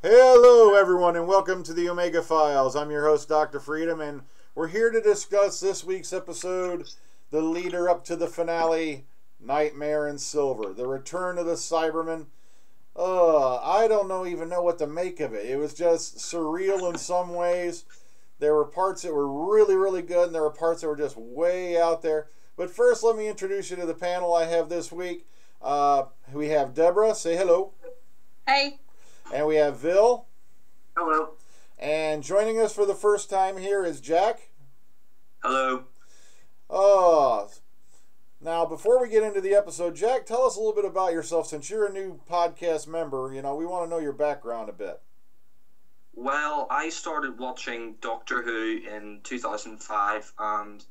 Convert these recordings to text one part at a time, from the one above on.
Hello everyone and welcome to the Omega Files. I'm your host Dr. Freedom and we're here to discuss this week's episode, the leader up to the finale, Nightmare in Silver, the return of the Cybermen. I don't even know what to make of it. It was just surreal in some ways. There were parts that were really, really good and there were parts that were just way out there. But first let me introduce you to the panel I have this week. We have Debra, say hello. Hey. And we have Vil. Hello. And joining us for the first time here is Jack. Hello. Now, before we get into the episode, Jack, tell us a little bit about yourself. Since you're a new podcast member, you know, we want to know your background a bit. Well, I started watching Doctor Who in 2005, and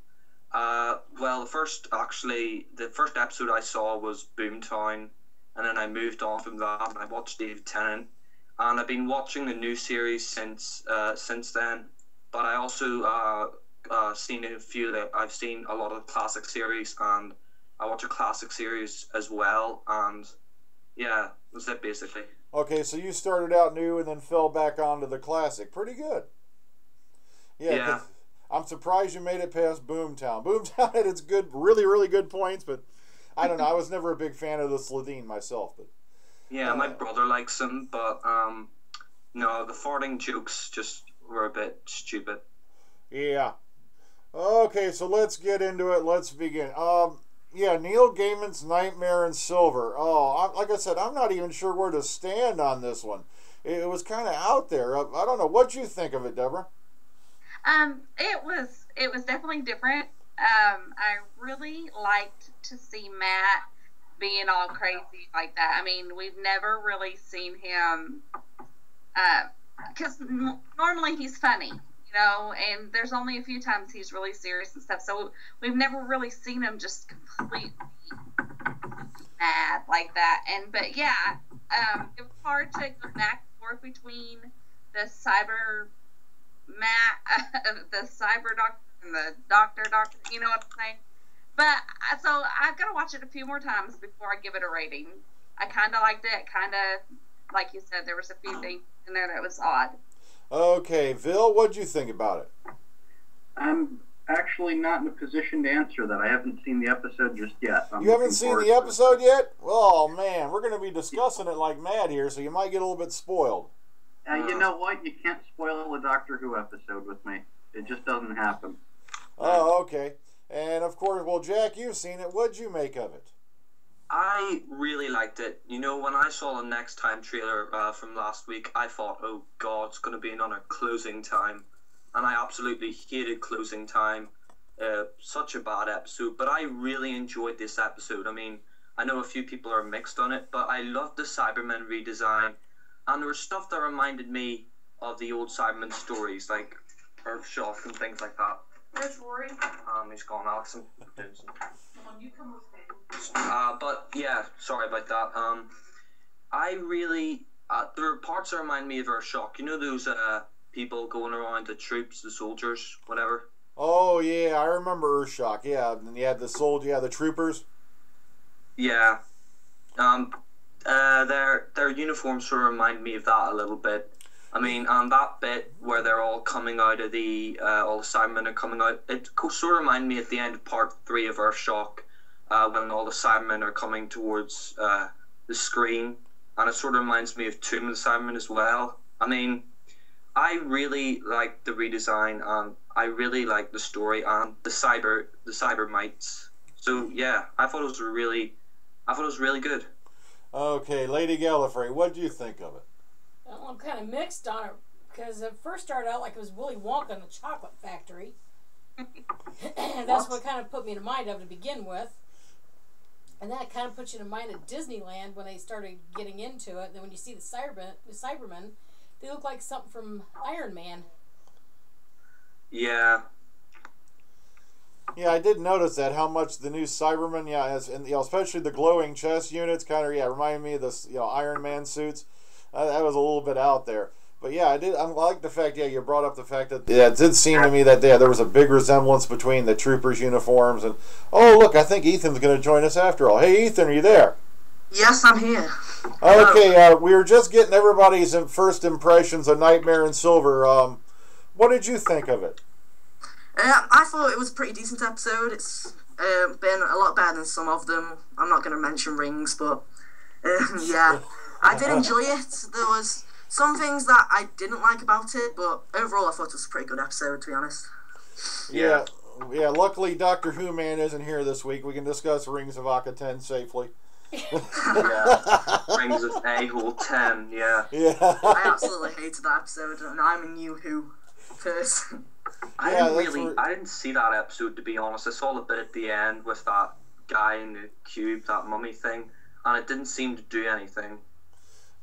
the first episode I saw was Boomtown, and then I moved on from that, and I watched David Tennant. And I've been watching the new series since then. But I also I've seen a lot of classic series, and I watch a classic series as well. And yeah, that's it basically. Okay, so you started out new and then fell back onto the classic. Pretty good. Yeah. I'm surprised you made it past Boomtown. Boomtown had its good, really, really good points, but I don't know. I was never a big fan of the Slitheen myself, but. Yeah, my brother likes him, but no, the farting jokes just were a bit stupid. Yeah. Okay, so let's get into it. Let's begin. Neil Gaiman's Nightmare in Silver. Like I said, I'm not even sure where to stand on this one. It was kind of out there. I don't know. What'd you think of it, Debra? It was definitely different. I really liked to see Matt being all crazy like that. I mean, we've never really seen him, because normally he's funny, you know, and there's only a few times he's really serious and stuff, so we've never really seen him just completely mad like that. But yeah, it was hard to go back and forth between the cyber the cyber doctor and the doctor, you know what I'm saying? But, so, I've got to watch it a few more times before I give it a rating. I kind of liked it. Kind of, like you said, there was a few things in there that was odd. Okay, Vil, what'd you think about it? I'm actually not in a position to answer that. I haven't seen the episode just yet. You haven't seen the episode yet? Oh, man, we're going to be discussing it like mad here, so you might get a little bit spoiled. You know what? You can't spoil a Doctor Who episode with me. It just doesn't happen. Oh, okay. And, of course, well, Jack, you've seen it. What'd you make of it? I really liked it. You know, when I saw the Next Time trailer from last week, I thought, oh, God, it's going to be another Closing Time. And I absolutely hated Closing Time. Such a bad episode. But I really enjoyed this episode. I mean, I know a few people are mixed on it, but I loved the Cybermen redesign. And there was stuff that reminded me of the old Cybermen stories, like Earthshock and things like that. Where's Rory? He's gone. Alex and Come on, you come with me. But yeah, sorry about that. I really there are parts that remind me of Earthshock. You know those people going around, the troops, the soldiers, whatever. Oh yeah, I remember Earthshock. Yeah, and you had the the troopers. Yeah. Their uniforms sort of remind me of that a little bit. I mean, that bit where they're all coming out of all the Cybermen are coming out, it sort of reminded me at the end of part 3 of Earthshock, when all the Cybermen are coming towards the screen, and it sort of reminds me of Tomb of the Cybermen as well. I mean, I really like the redesign, and I really like the story and the cybermites. So yeah, I thought it was really good. Okay, Lady Gallifrey, what do you think of it? Well, I'm kind of mixed on it because it first started out like it was Willy Wonka in the Chocolate Factory. And that's what kind of put me in mind of it to begin with. And then it kind of puts you in mind of Disneyland when they started getting into it. And then when you see the Cybermen, they look like something from Iron Man. Yeah. Yeah, I did notice that, how much the new Cybermen, and especially the glowing chest units, kind of, reminded me of the Iron Man suits. That was a little bit out there. But yeah, I like the fact, you brought up the fact that, it did seem to me that there was a big resemblance between the troopers' uniforms and, oh, look, I think Ethan's going to join us after all. Hey, Ethan, are you there? Yes, I'm here. Okay, we were just getting everybody's first impressions of Nightmare in Silver. What did you think of it? I thought it was a pretty decent episode. It's been a lot better than some of them. I'm not going to mention Rings, but yeah, I did enjoy it. There was some things that I didn't like about it, but overall I thought it was a pretty good episode, to be honest. Yeah. Luckily, Doctor Who Man isn't here this week. We can discuss Rings of Akhaten safely. Yeah, Rings of A-Hole 10, yeah. I absolutely hated that episode, and I'm a new Who person. I didn't see that episode, to be honest. I saw a bit at the end with that guy in the cube, that mummy thing, and it didn't seem to do anything.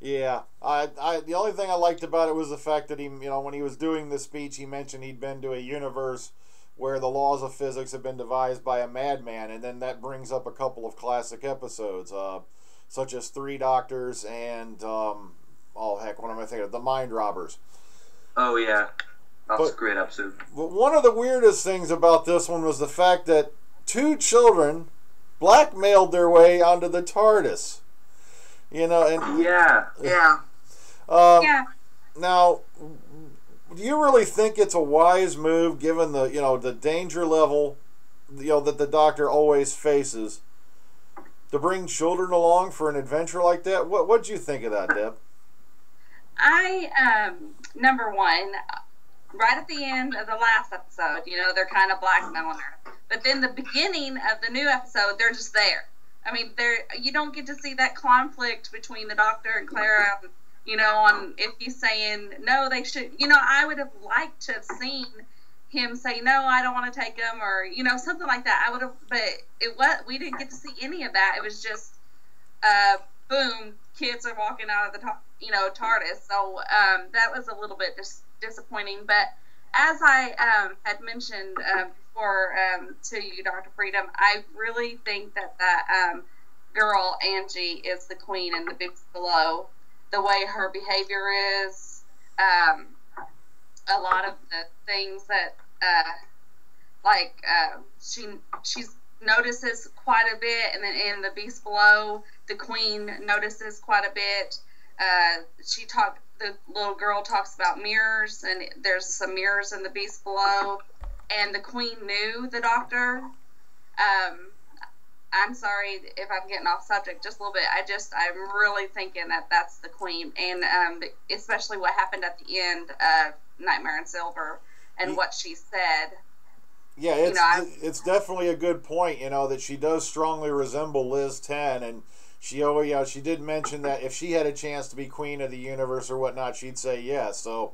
Yeah, the only thing I liked about it was the fact that he, when he was doing the speech, he mentioned he'd been to a universe where the laws of physics have been devised by a madman, and then that brings up a couple of classic episodes, such as Three Doctors and, what am I thinking of? The Mind Robbers. Oh, yeah. That's a great episode. But one of the weirdest things about this one was the fact that two children blackmailed their way onto the TARDIS. And... Yeah. Now, do you really think it's a wise move, given the the danger level, that the Doctor always faces, to bring children along for an adventure like that? What'd you think of that, Deb? I number one, right at the end of the last episode, they're kind of blackmailing her, but then the beginning of the new episode, they're just there. I mean, you don't get to see that conflict between the Doctor and Clara. On if he's saying no, they should. I would have liked to have seen him say no, I don't want to take him, or something like that. I would have, but we didn't get to see any of that. It was just, boom, kids are walking out of the TARDIS. So that was a little bit disappointing. But as I had mentioned before to you, Dr. Freedom, I really think that girl Angie is the queen in the Big Below. The way her behavior is, a lot of the things that, she notices quite a bit, and then in the Beast Below, the Queen notices quite a bit. The little girl talks about mirrors, and there's some mirrors in the Beast Below, and the Queen knew the Doctor. I'm sorry if I'm getting off subject just a little bit. I'm really thinking that that's the Queen, and especially what happened at the end of Nightmare in Silver and what she said. Yeah, it's definitely a good point, that she does strongly resemble Liz 10, and she did mention that if she had a chance to be Queen of the Universe or whatnot, she'd say yes. So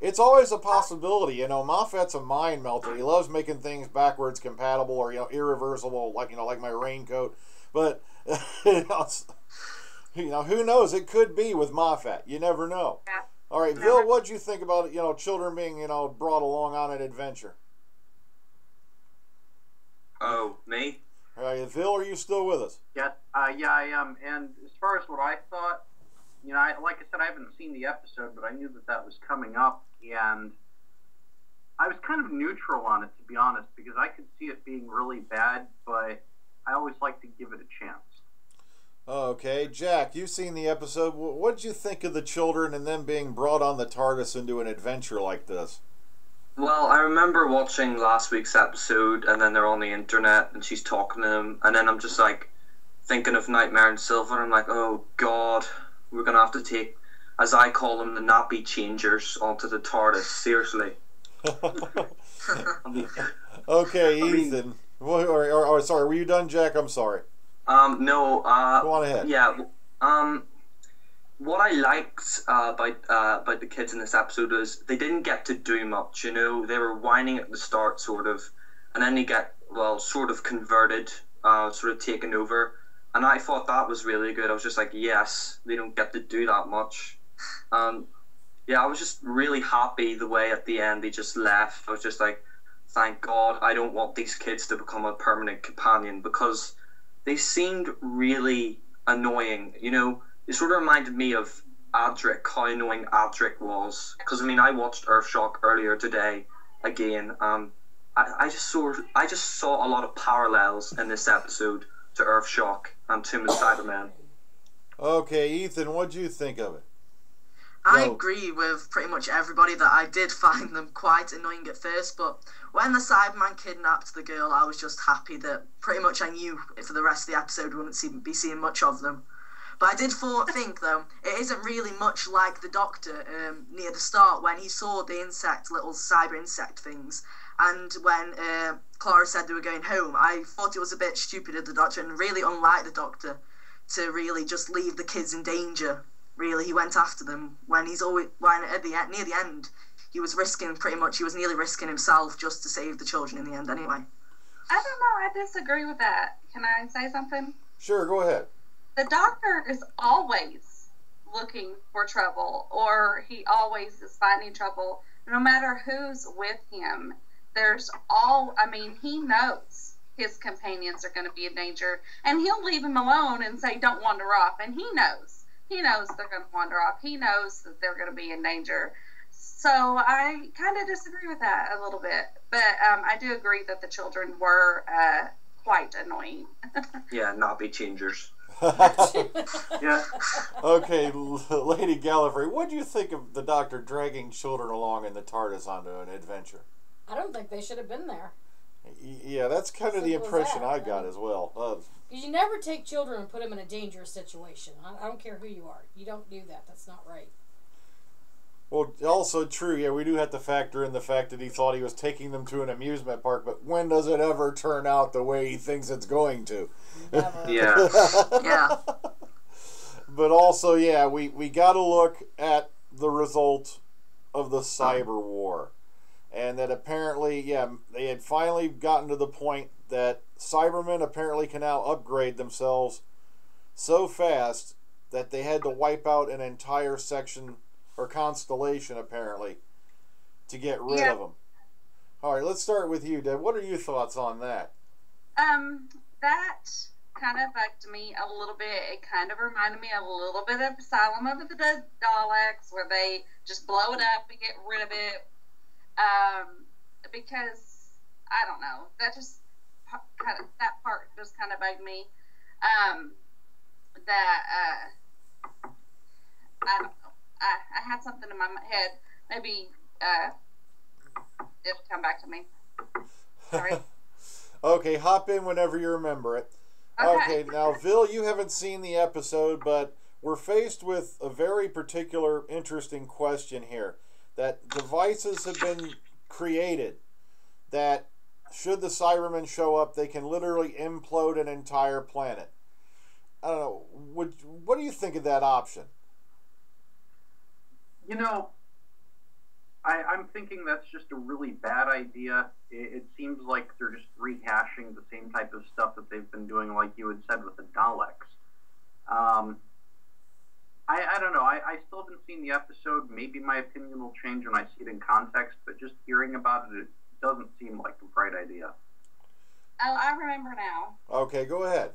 it's always a possibility. Moffat's a mind melter. He loves making things backwards compatible or irreversible, like my raincoat. But who knows? It could be with Moffat. You never know. Yeah. All right, Bill, what'd you think about children being brought along on an adventure? Oh, me? All right, Phil, are you still with us? Yeah, I am. And as far as what I thought, like I said, I haven't seen the episode, but I knew that was coming up, and I was kind of neutral on it, to be honest, because I could see it being really bad, but I always like to give it a chance. Okay, Jack, you've seen the episode. What did you think of the children and them being brought on the TARDIS into an adventure like this? Well, I remember watching last week's episode, and then they're on the internet, and she's talking to them, and then I'm just thinking of Nightmare in Silver, and I'm like, oh god, we're going to have to take, as I call them, the nappy changers onto the TARDIS. Seriously. Okay, Ethan. Sorry, were you done, Jack? I'm sorry. No. Go on ahead. Yeah. What I liked about the kids in this episode is they didn't get to do much. They were whining at the start, sort of, and then they get sort of converted, sort of taken over. And I thought that was really good. I was just like, yes, they don't get to do that much. I was just really happy the way at the end they just left. I was just like, thank God, I don't want these kids to become a permanent companion, because they seemed really annoying. It sort of reminded me of Adric, how annoying Adric was. Because, I watched Earthshock earlier today again. I just saw a lot of parallels in this episode to Earthshock and Tomb of Cybermen. Okay, Ethan, what'd you think of it? I Well- agree with pretty much everybody that I did find them quite annoying at first, but when the Cyberman kidnapped the girl, I was just happy that pretty much I knew for the rest of the episode we wouldn't be seeing much of them. But I did think, though, it isn't really much like the Doctor near the start when he saw the little cyber insect things, and when Clara said they were going home. I thought it was a bit stupid of the Doctor and really unlike the Doctor to really just leave the kids in danger. Really, he went after them when near the end he was nearly risking himself just to save the children in the end anyway. I don't know. I disagree with that. Can I say something? Sure, go ahead. The Doctor is always looking for trouble, or he always is finding trouble. No matter who's with him, he knows his companions are going to be in danger, and he'll leave them alone and say, don't wander off, and he knows they're going to wander off. He knows that they're going to be in danger. So I kind of disagree with that a little bit, but I do agree that the children were quite annoying. Yeah, nappy changers. Yeah. Okay, Lady Gallifrey, what do you think of the Doctor dragging children along in the TARDIS onto an adventure? I don't think they should have been there. Yeah, that's kind of the Simple as impression that, I got as well. Because you never take children and put them in a dangerous situation. I don't care who you are. You don't do that. That's not right. Well, also true, yeah, we do have to factor in the fact that he thought he was taking them to an amusement park, but when does it ever turn out the way he thinks it's going to? Never. Yeah. Yeah. But also, yeah, we got to look at the result of the cyber war. And that apparently, yeah, they had finally gotten to the point that Cybermen apparently can now upgrade themselves so fast that they had to wipe out an entire section or constellation, apparently, to get rid of them. All right, let's start with you, Deb. What are your thoughts on that? That kind of bugged me a little bit. It kind of reminded me a little bit of Asylum of the Daleks, where they just blow it up and get rid of it. Because I don't know, that part just kind of bugged me. I don't know. I had something in my head. Maybe it'll come back to me. Sorry. Okay, hop in whenever you remember it. Okay, now, Vil, you haven't seen the episode, but we're faced with a very particular, interesting question here. That devices have been created that, should the Cybermen show up, they can literally implode an entire planet. I don't know. What do you think of that option? You know, I'm thinking that's just a really bad idea. It seems like they're just rehashing the same type of stuff that they've been doing, like you had said, with the Daleks. I don't know. I still haven't seen the episode. Maybe my opinion will change when I see it in context, but just hearing about it, it doesn't seem like a bright idea. Oh, I remember now. Okay, go ahead.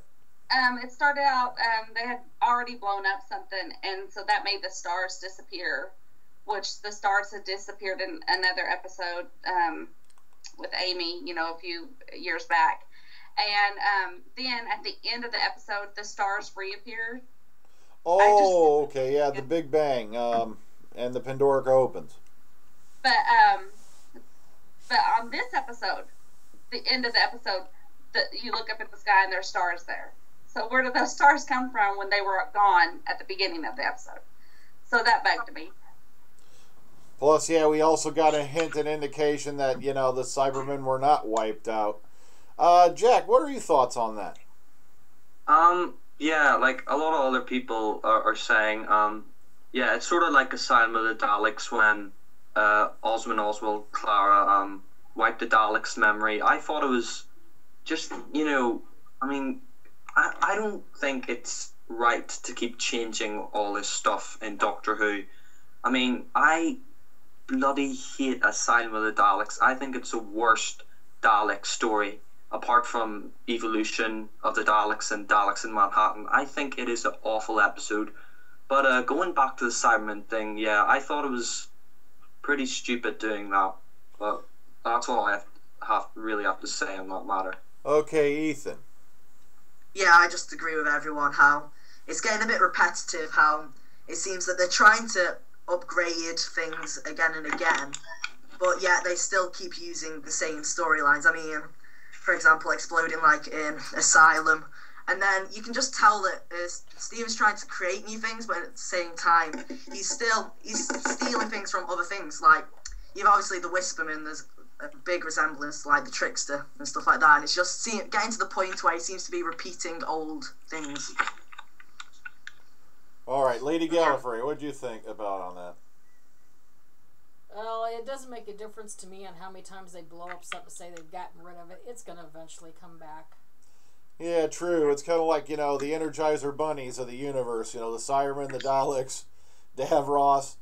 It started out, they had already blown up something, and so that made the stars disappear, which the stars had disappeared in another episode with Amy, a few years back. And then at the end of the episode, the stars reappeared. Oh, okay, yeah, the Big Bang, and the Pandorica opens. But on this episode, the end of the episode, you look up at the sky and there's stars there. So where did those stars come from when they were gone at the beginning of the episode? So that bugged me. Plus, yeah, we also got a hint and indication that, the Cybermen were not wiped out. Jack, what are your thoughts on that? Yeah, like a lot of other people are saying, yeah, it's sort of like Asylum of the Daleks when Oswald, Clara, wiped the Daleks' memory. I thought it was just, I don't think it's right to keep changing all this stuff in Doctor Who. I bloody hate Asylum of the Daleks. I think it's the worst Dalek story, apart from Evolution of the Daleks and Daleks in Manhattan. I think it is an awful episode. But going back to the Cyberman thing, yeah, I thought it was pretty stupid doing that. But that's all I really have to say on that matter. Okay, Ethan. Yeah, I just agree with everyone how it's getting a bit repetitive how it seems that they're trying to upgrade things again and again, but yet they still keep using the same storylines. I mean, for example, exploding like in Asylum, and then you can just tell that Steven's trying to create new things, but at the same time, he's stealing things from other things. Like, you've obviously the Whisperman, there's a big resemblance, like the Trickster and stuff like that, and it's just getting to the point where he seems to be repeating old things. All right, Lady Gallifrey, what do you think about on that? Well, it doesn't make a difference to me on how many times they blow up something to say they've gotten rid of it. It's going to eventually come back. Yeah, true. It's kind of like, the Energizer Bunnies of the universe. The Cybermen, the Daleks, Davros.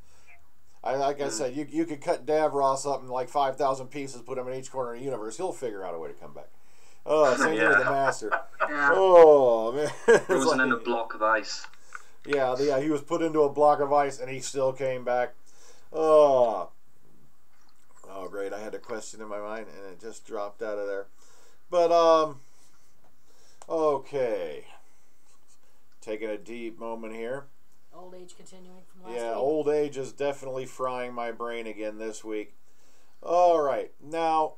Like I said, you could cut Davros up in like 5,000 pieces, put him in each corner of the universe. He'll figure out a way to come back. Oh, same thing with the Master. Yeah. Oh, man. Frozen in a block of ice. Yeah, he was put into a block of ice, and he still came back. Oh, great. I had a question in my mind, and it just dropped out of there. But, okay. Taking a deep moment here. Old age continuing from last week. Yeah, old age is definitely frying my brain again this week. All right. Now,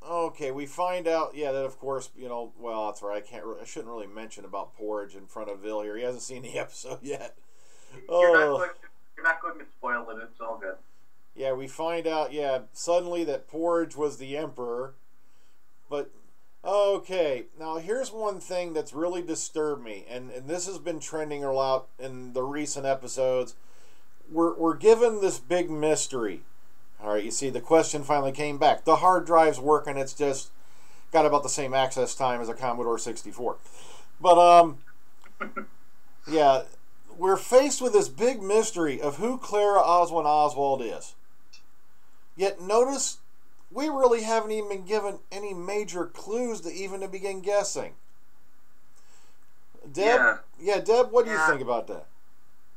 okay, we find out, that of course, well, that's right. I shouldn't really mention about Porridge in front of Vil here. He hasn't seen the episode yet. You're not going to spoil it. It's all good. Yeah, we find out, suddenly that Porridge was the Emperor. But, okay, now here's one thing that's really disturbed me, and this has been trending a lot in the recent episodes. We're given this big mystery. All right, you see, the question finally came back. The hard drive's working. It's just got about the same access time as a Commodore 64. But, yeah, we're faced with this big mystery of who Clara Oswald is. Yet notice we really haven't even been given any major clues to even to begin guessing. Deb, Deb, what do you think about that?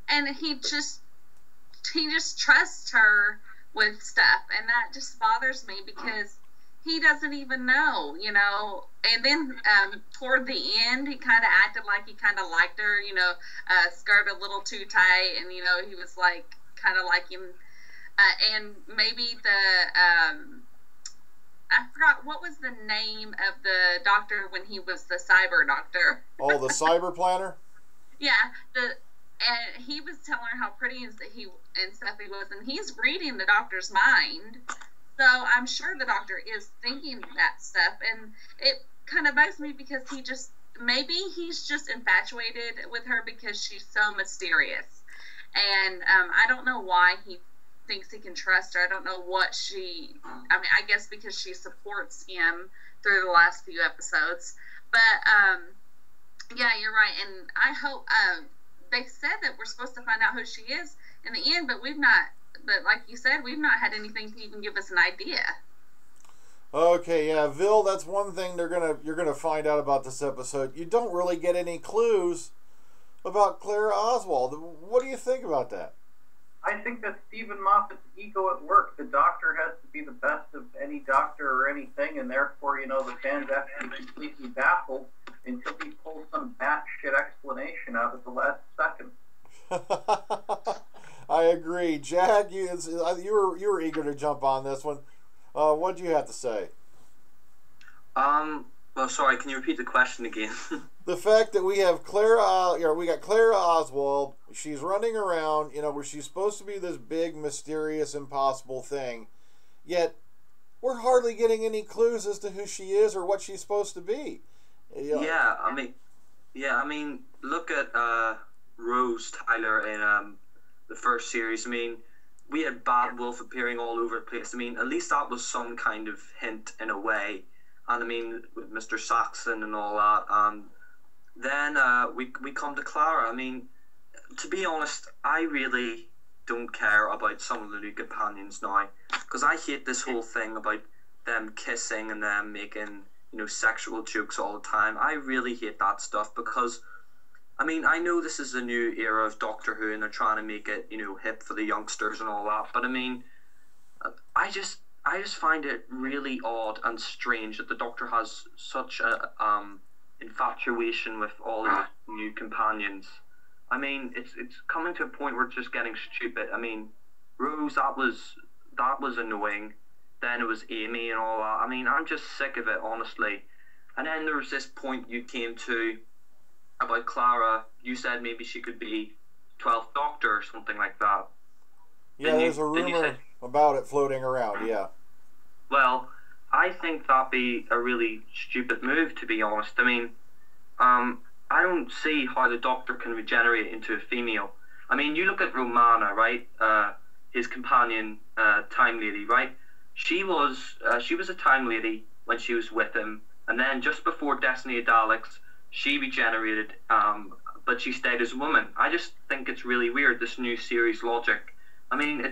And he just trusts her with stuff, and that just bothers me because he doesn't even know, and then toward the end he kind of acted like he kind of liked her, skirt a little too tight, and he was like kind of liking, and maybe I forgot what was the name of the doctor when he was the cyber doctor. Oh, the cyber planner. Yeah, and he was telling her how pretty and stuff he was, and he's reading the doctor's mind. So I'm sure the doctor is thinking that stuff, and it kind of bugs me because maybe he's just infatuated with her because she's so mysterious, and I don't know why he thinks he can trust her. I don't know what I guess because she supports him through the last few episodes, but yeah, you're right, and I hope they said that we're supposed to find out who she is in the end, but like you said, we've not had anything to even give us an idea. Okay, yeah, Vil, that's one thing you're gonna find out about this episode. You don't really get any clues about Clara Oswald. What do you think about that? I think that Stephen Moffat's ego at work. The doctor has to be the best of any doctor or anything, and therefore, the fans have to be completely baffled until he pulls some batshit explanation out at the last second. I agree. Jack, you were eager to jump on this one. What do you have to say? Well, sorry, can you repeat the question again? The fact that we have we got Clara Oswald. She's running around, where she's supposed to be this big, mysterious, impossible thing. Yet, we're hardly getting any clues as to who she is or what she's supposed to be. Yeah, I mean, look at Rose Tyler in the first series. I mean, we had Bad Wolf appearing all over the place. I mean, at least that was some kind of hint in a way. And I mean, with Mr. Saxon and all that. And then we come to Clara. I mean, to be honest, I really don't care about some of the new companions now, because I hate this whole thing about them kissing and them making sexual jokes all the time. I really hate that stuff because, I mean, I know this is a new era of Doctor Who and they're trying to make it hip for the youngsters and all that, but I mean, I just find it really odd and strange that the Doctor has such a infatuation with all his new companions. I mean, it's coming to a point where it's just getting stupid. I mean, Rose, that was annoying. Then it was Amy and all that. I mean, I'm just sick of it, honestly. And then there was this point you came to about Clara. You said maybe she could be 12th Doctor or something like that. Yeah, there's a rumor about it floating around, yeah. Well, I think that'd be a really stupid move, to be honest. I mean, I don't see how the Doctor can regenerate into a female. I mean, you look at Romana, right? His companion, Time Lady, right? She was a Time Lady when she was with him, and then just before Destiny of Daleks, she regenerated, but she stayed as a woman. I just think it's really weird, this new series logic. I mean,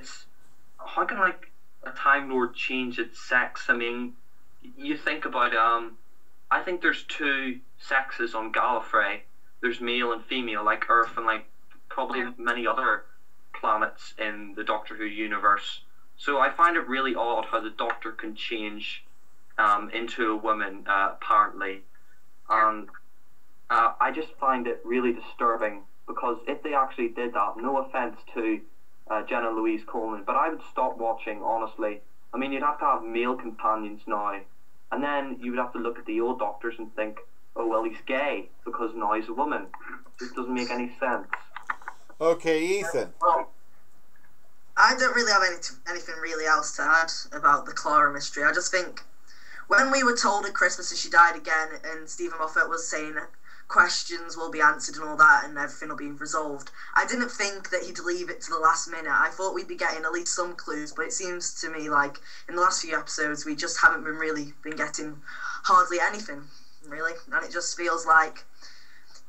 how can like a Time Lord change its sex? I mean, you think about I think there's two sexes on Gallifrey. There's male and female, like Earth and like probably many other planets in the Doctor Who universe. So I find it really odd how the Doctor can change into a woman, apparently. And I just find it really disturbing, because if they actually did that, no offense to Jenna-Louise Coleman, but I would stop watching, honestly. I mean, you'd have to have male companions now, and then you would have to look at the old Doctors and think, oh, well, he's gay because now he's a woman. It just doesn't make any sense. Okay, Ethan. Well, I don't really have anything really else to add about the Clara mystery. I just think when we were told at Christmas that she died again, and Stephen Moffat was saying questions will be answered and all that, and everything will be resolved, I didn't think that he'd leave it to the last minute. I thought we'd be getting at least some clues, but it seems to me like in the last few episodes we just haven't been getting hardly anything, really, and it just feels like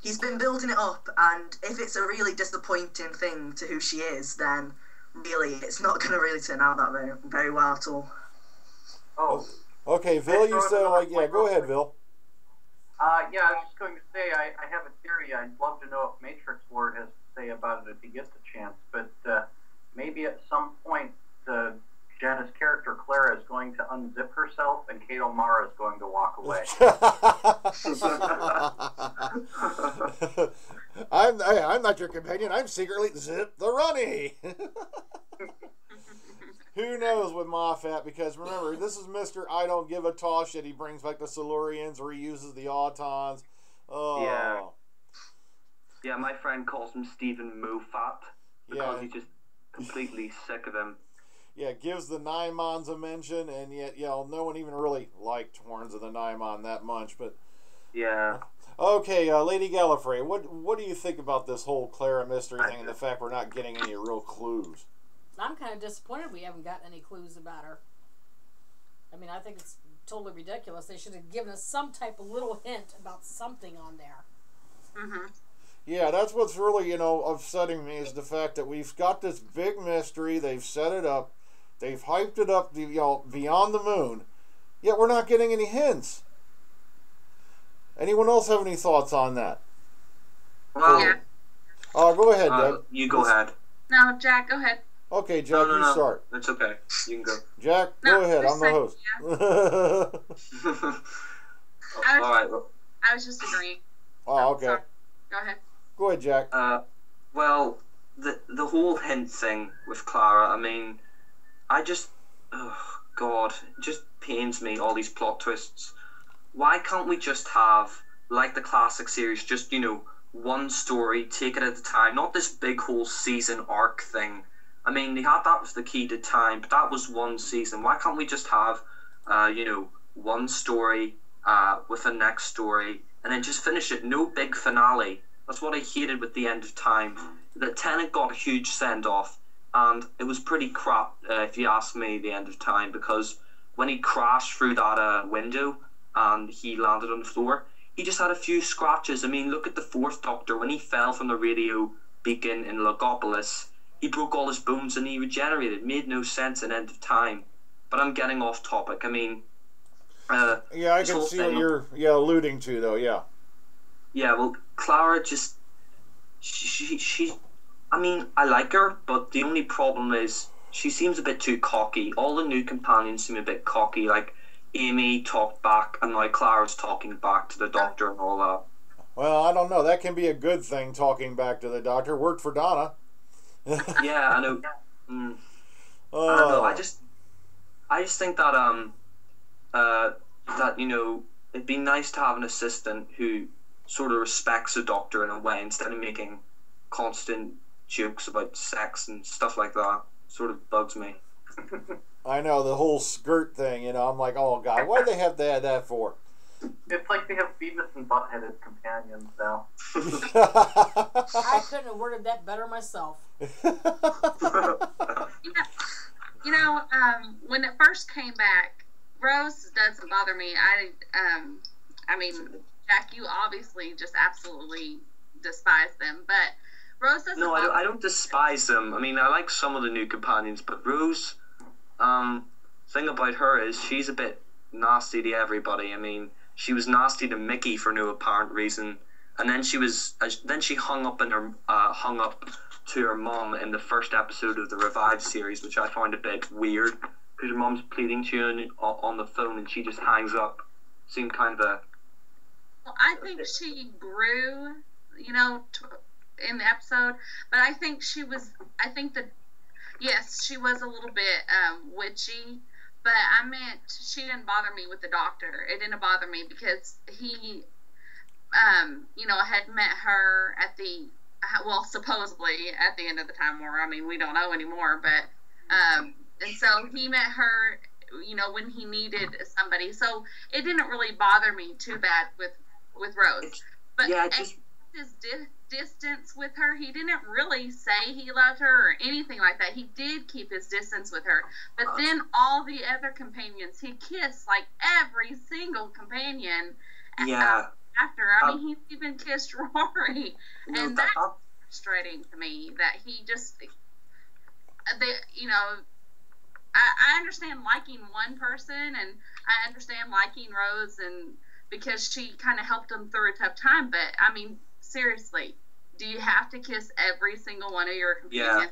he's been building it up, and if it's a really disappointing thing to who she is, then really it's not going to really turn out that very well at all. Oh. Okay, Vil, you said, like, yeah, go ahead, Vil. Yeah, I was just going to say, I have a theory. I'd love to know if Matrix Lord has to say about it if he gets a chance. But maybe at some point, Jenna's character, Clara, is going to unzip herself, and Kate O'Mara is going to walk away. I'm not your companion. I'm secretly Zip the Runny. Who knows with Moffat, because remember, this is Mr. I don't give a toss shit. He brings back the Silurians, reuses the Autons. Oh. Yeah. Yeah, my friend calls him Stephen Moffat because he's just completely sick of him. Yeah, gives the Naimons a mention, and yet, no one even really liked Horns of the Naimon that much, but... Yeah. Okay, Lady Gallifrey, what do you think about this whole Clara mystery thing and the fact we're not getting any real clues? I'm kind of disappointed we haven't got any clues about her. I mean, I think it's totally ridiculous. They should have given us some type of little hint about something on there. Mm-hmm. Yeah, that's what's really, upsetting me, is the fact that we've got this big mystery, they've set it up, they've hyped it up, beyond the moon, yet we're not getting any hints. Anyone else have any thoughts on that? Well, yeah. Go ahead, Deb. You go ahead. No, Jack, go ahead. Okay, Jack, you start. It's okay. You can go. Jack, go ahead. I'm the host. I was just agreeing. Oh, okay. Sorry. Go ahead. Go ahead, Jack. Well, the whole hint thing with Clara, I mean, I just, oh God, it just pains me, all these plot twists. Why can't we just have, like the classic series, just, one story, take it at a time, not this big whole season arc thing. I mean, that was the key to time, but that was one season. Why can't we just have, one story with a next story, and then just finish it? No big finale. That's what I hated with The End of Time. The Tennant got a huge send-off, and it was pretty crap, if you ask me, The End of Time, because when he crashed through that window and he landed on the floor, he just had a few scratches. I mean, look at the Fourth Doctor. When he fell from the radio beacon in Logopolis, he broke all his bones and he regenerated. Made no sense in End of Time. But I'm getting off topic. I mean... yeah, I can see what you're alluding to, though, yeah. Yeah, well, Clara just... She... I mean, I like her, but the only problem is she seems a bit too cocky. All the new companions seem a bit cocky. Like, Amy talked back, and now Clara's talking back to the Doctor and all that. Well, I don't know. That can be a good thing, talking back to the Doctor. Worked for Donna. Yeah, I know. Oh. I don't know. I just think that that it'd be nice to have an assistant who sort of respects the Doctor in a way, instead of making constant jokes about sex and stuff like that. Sort of bugs me. I know, the whole skirt thing, I'm like, oh God, why'd they have to add that for? It's like they have Beavis and Butthead as companions now. I couldn't have worded that better myself. When it first came back, Rose doesn't bother me. I mean, Jack, you obviously just absolutely despise them, but Rose doesn't. No, I don't despise them. I mean, I like some of the new companions, but Rose, thing about her is she's a bit nasty to everybody. I mean, she was nasty to Mickey for no apparent reason, and then she hung up to her mom in the first episode of the Revive series, which I found a bit weird, because her mom's pleading to you on the phone and she just hangs up. Seemed kind of a... Well, I think she grew, in the episode, but I think she was a little bit witchy, but I meant she didn't bother me with the Doctor. It didn't bother me because he, had met her at supposedly at the end of the Time War. I mean, we don't know anymore, but, and so he met her, when he needed somebody. So it didn't really bother me too bad with Rose. But yeah, his distance with her, he didn't really say he loved her or anything like that. He did keep his distance with her. But then all the other companions, he kissed like every single companion. Yeah. After, I mean, he even kissed Rory, and that's frustrating to me that he just, I understand liking one person, and I understand liking Rose, and because she kind of helped him through a tough time, but I mean, seriously, do you have to kiss every single one of your companions?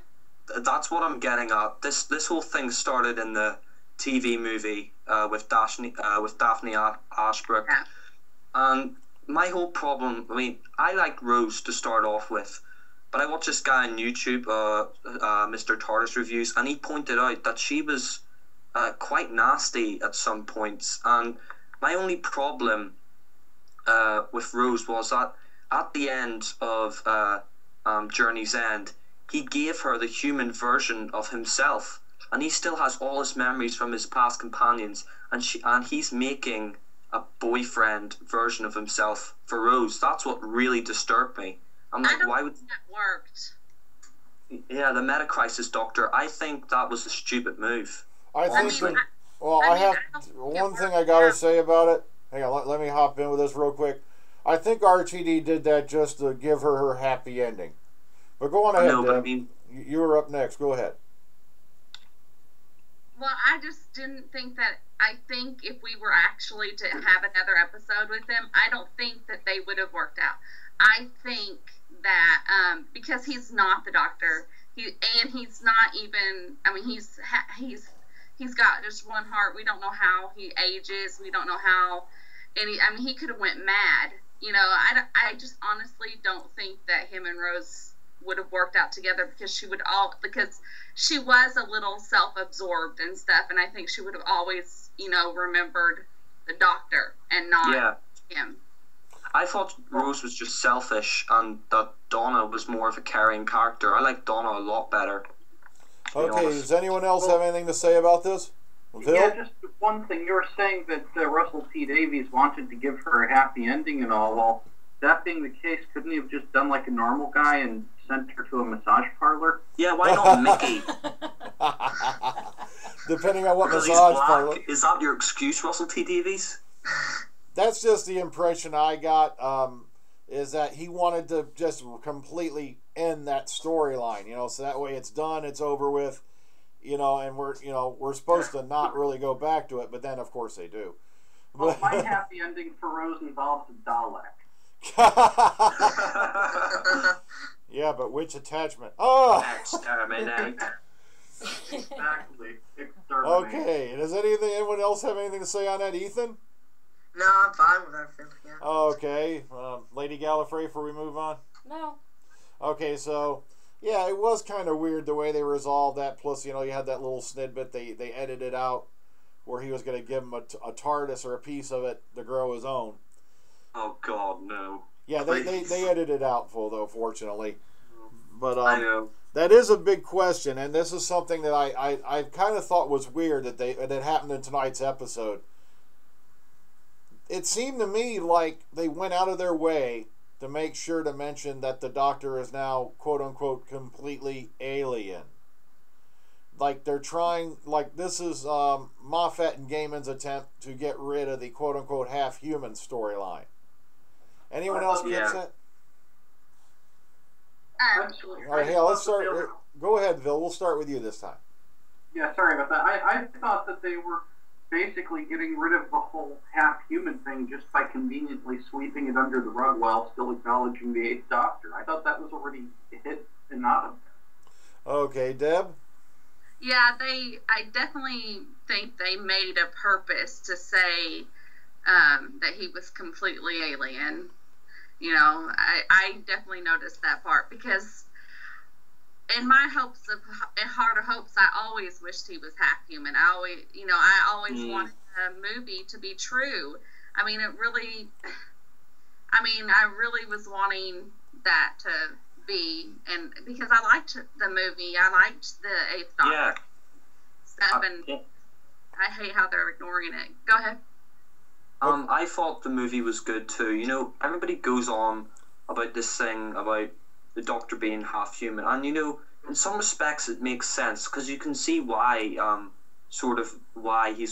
Yeah, that's what I'm getting at. This whole thing started in the TV movie with Daphne Ashbrook, and my whole problem, I mean, I like Rose to start off with, but I watched this guy on YouTube, Mr. TARDIS Reviews, and he pointed out that she was quite nasty at some points, and my only problem with Rose was that at the end of Journey's End, he gave her the human version of himself, and he still has all his memories from his past companions, and he's making a boyfriend version of himself for Rose. That's what really disturbed me. I'm like, why would that worked? Yeah, the Meta Crisis Doctor. I think that was a stupid move. I have one thing I gotta say about it. Hang on, let me hop in with this real quick. I think RTD did that just to give her happy ending. But go on ahead, no, Deb. I mean, you were up next. Go ahead. Well, I just didn't think that. I think if we were actually to have another episode with them, I don't think that they would have worked out. I think that because he's not the Doctor, he's not even. I mean, he's got just one heart. We don't know how he ages. We don't know how I mean, he could have went mad. I just honestly don't think that him and Rose would have worked out together, because she was a little self-absorbed and stuff, and I think she would have always, remembered the Doctor and not him. I thought Rose was just selfish, and that Donna was more of a caring character. I like Donna a lot better. Okay, does anyone else have anything to say about this? Phil? Yeah, just one thing. You were saying that Russell T Davies wanted to give her a happy ending and all. Well, that being the case, couldn't he have just done like a normal guy and sent her to a massage parlor? Yeah, why not Mickey? Depending on what Because massage he's black. parlor. Is that your excuse, Russell T Davies? That's just the impression I got, is that he wanted to just completely end that storyline, so that way it's done, it's over with, and we're supposed to not really go back to it, but then of course they do. Well, my happy ending for Rose involves a Dalek. Yeah, but which attachment? Oh! Exterminate. Exactly. Okay. Does anyone else have anything to say on that, Ethan? No, I'm fine with everything. Yeah. Okay. Lady Gallifrey, before we move on? No. Okay, so, yeah, it was kind of weird the way they resolved that. Plus, you had that little snippet they edited out where he was going to give him a TARDIS or a piece of it to grow his own. Oh, God, no. Yeah, they edited it out though, fortunately. But I know. that is a big question, and this is something that I kind of thought was weird that happened in tonight's episode. It seemed to me like they went out of their way to make sure to mention that the Doctor is now, quote-unquote, completely alien. Like, they're trying, like, this is Moffat and Gaiman's attempt to get rid of the, quote-unquote, half-human storyline. Anyone else gets that? All right, let's start. Go ahead, Bill. We'll start with you this time. Yeah, sorry about that. I thought that they were basically getting rid of the whole half-human thing just by conveniently sweeping it under the rug while still acknowledging the Eighth Doctor. I thought that was already hit and not of there. Okay, Deb? Yeah, I definitely think they made a purpose to say that he was completely alien. I definitely noticed that part because in my heart of hopes, I always wished he was half human. I always wanted the movie to be true. I really was wanting that to be, and because I liked the movie, I liked the Eighth Doctor stuff, and I hate how they're ignoring it. Go ahead. I thought the movie was good too. Everybody goes on about this thing about the Doctor being half human, and in some respects it makes sense because you can see why he's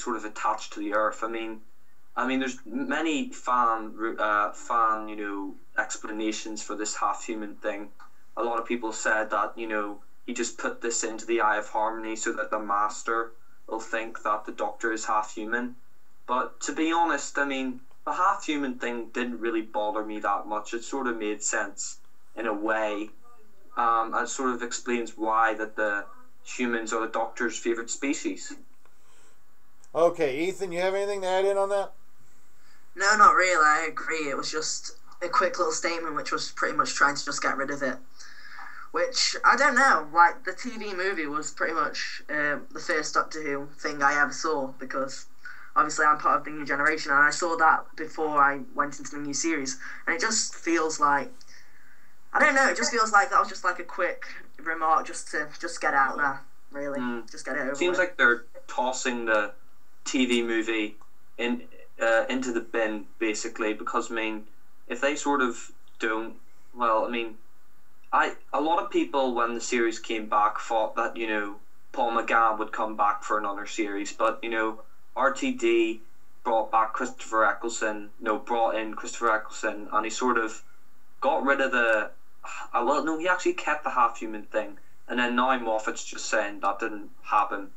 sort of attached to the Earth. I mean, there's many fan explanations for this half human thing. A lot of people said that he just put this into the Eye of Harmony so that the Master will think that the Doctor is half human. But to be honest, the half-human thing didn't really bother me that much. It sort of made sense in a way. And it sort of explains why that the humans are the Doctor's favourite species. Okay, Ethan, you have anything to add in on that? No, not really. I agree. It was just a quick little statement which was pretty much trying to just get rid of it. Which, I don't know, like, the TV movie was pretty much the first Doctor Who thing I ever saw because... Obviously, I'm part of the new generation, and I saw that before I went into the new series. And it just feels like... I don't know, it just feels like that was just like a quick remark just to get out there, really. Just get it over Seems with. like they're tossing the TV movie into the bin, basically, because, if they sort of don't... Well, a lot of people, when the series came back, thought that, Paul McGann would come back for another series, but, RTD brought in Christopher Eccleston, and he sort of got rid of he actually kept the half-human thing, and then now Moffat's just saying that didn't happen.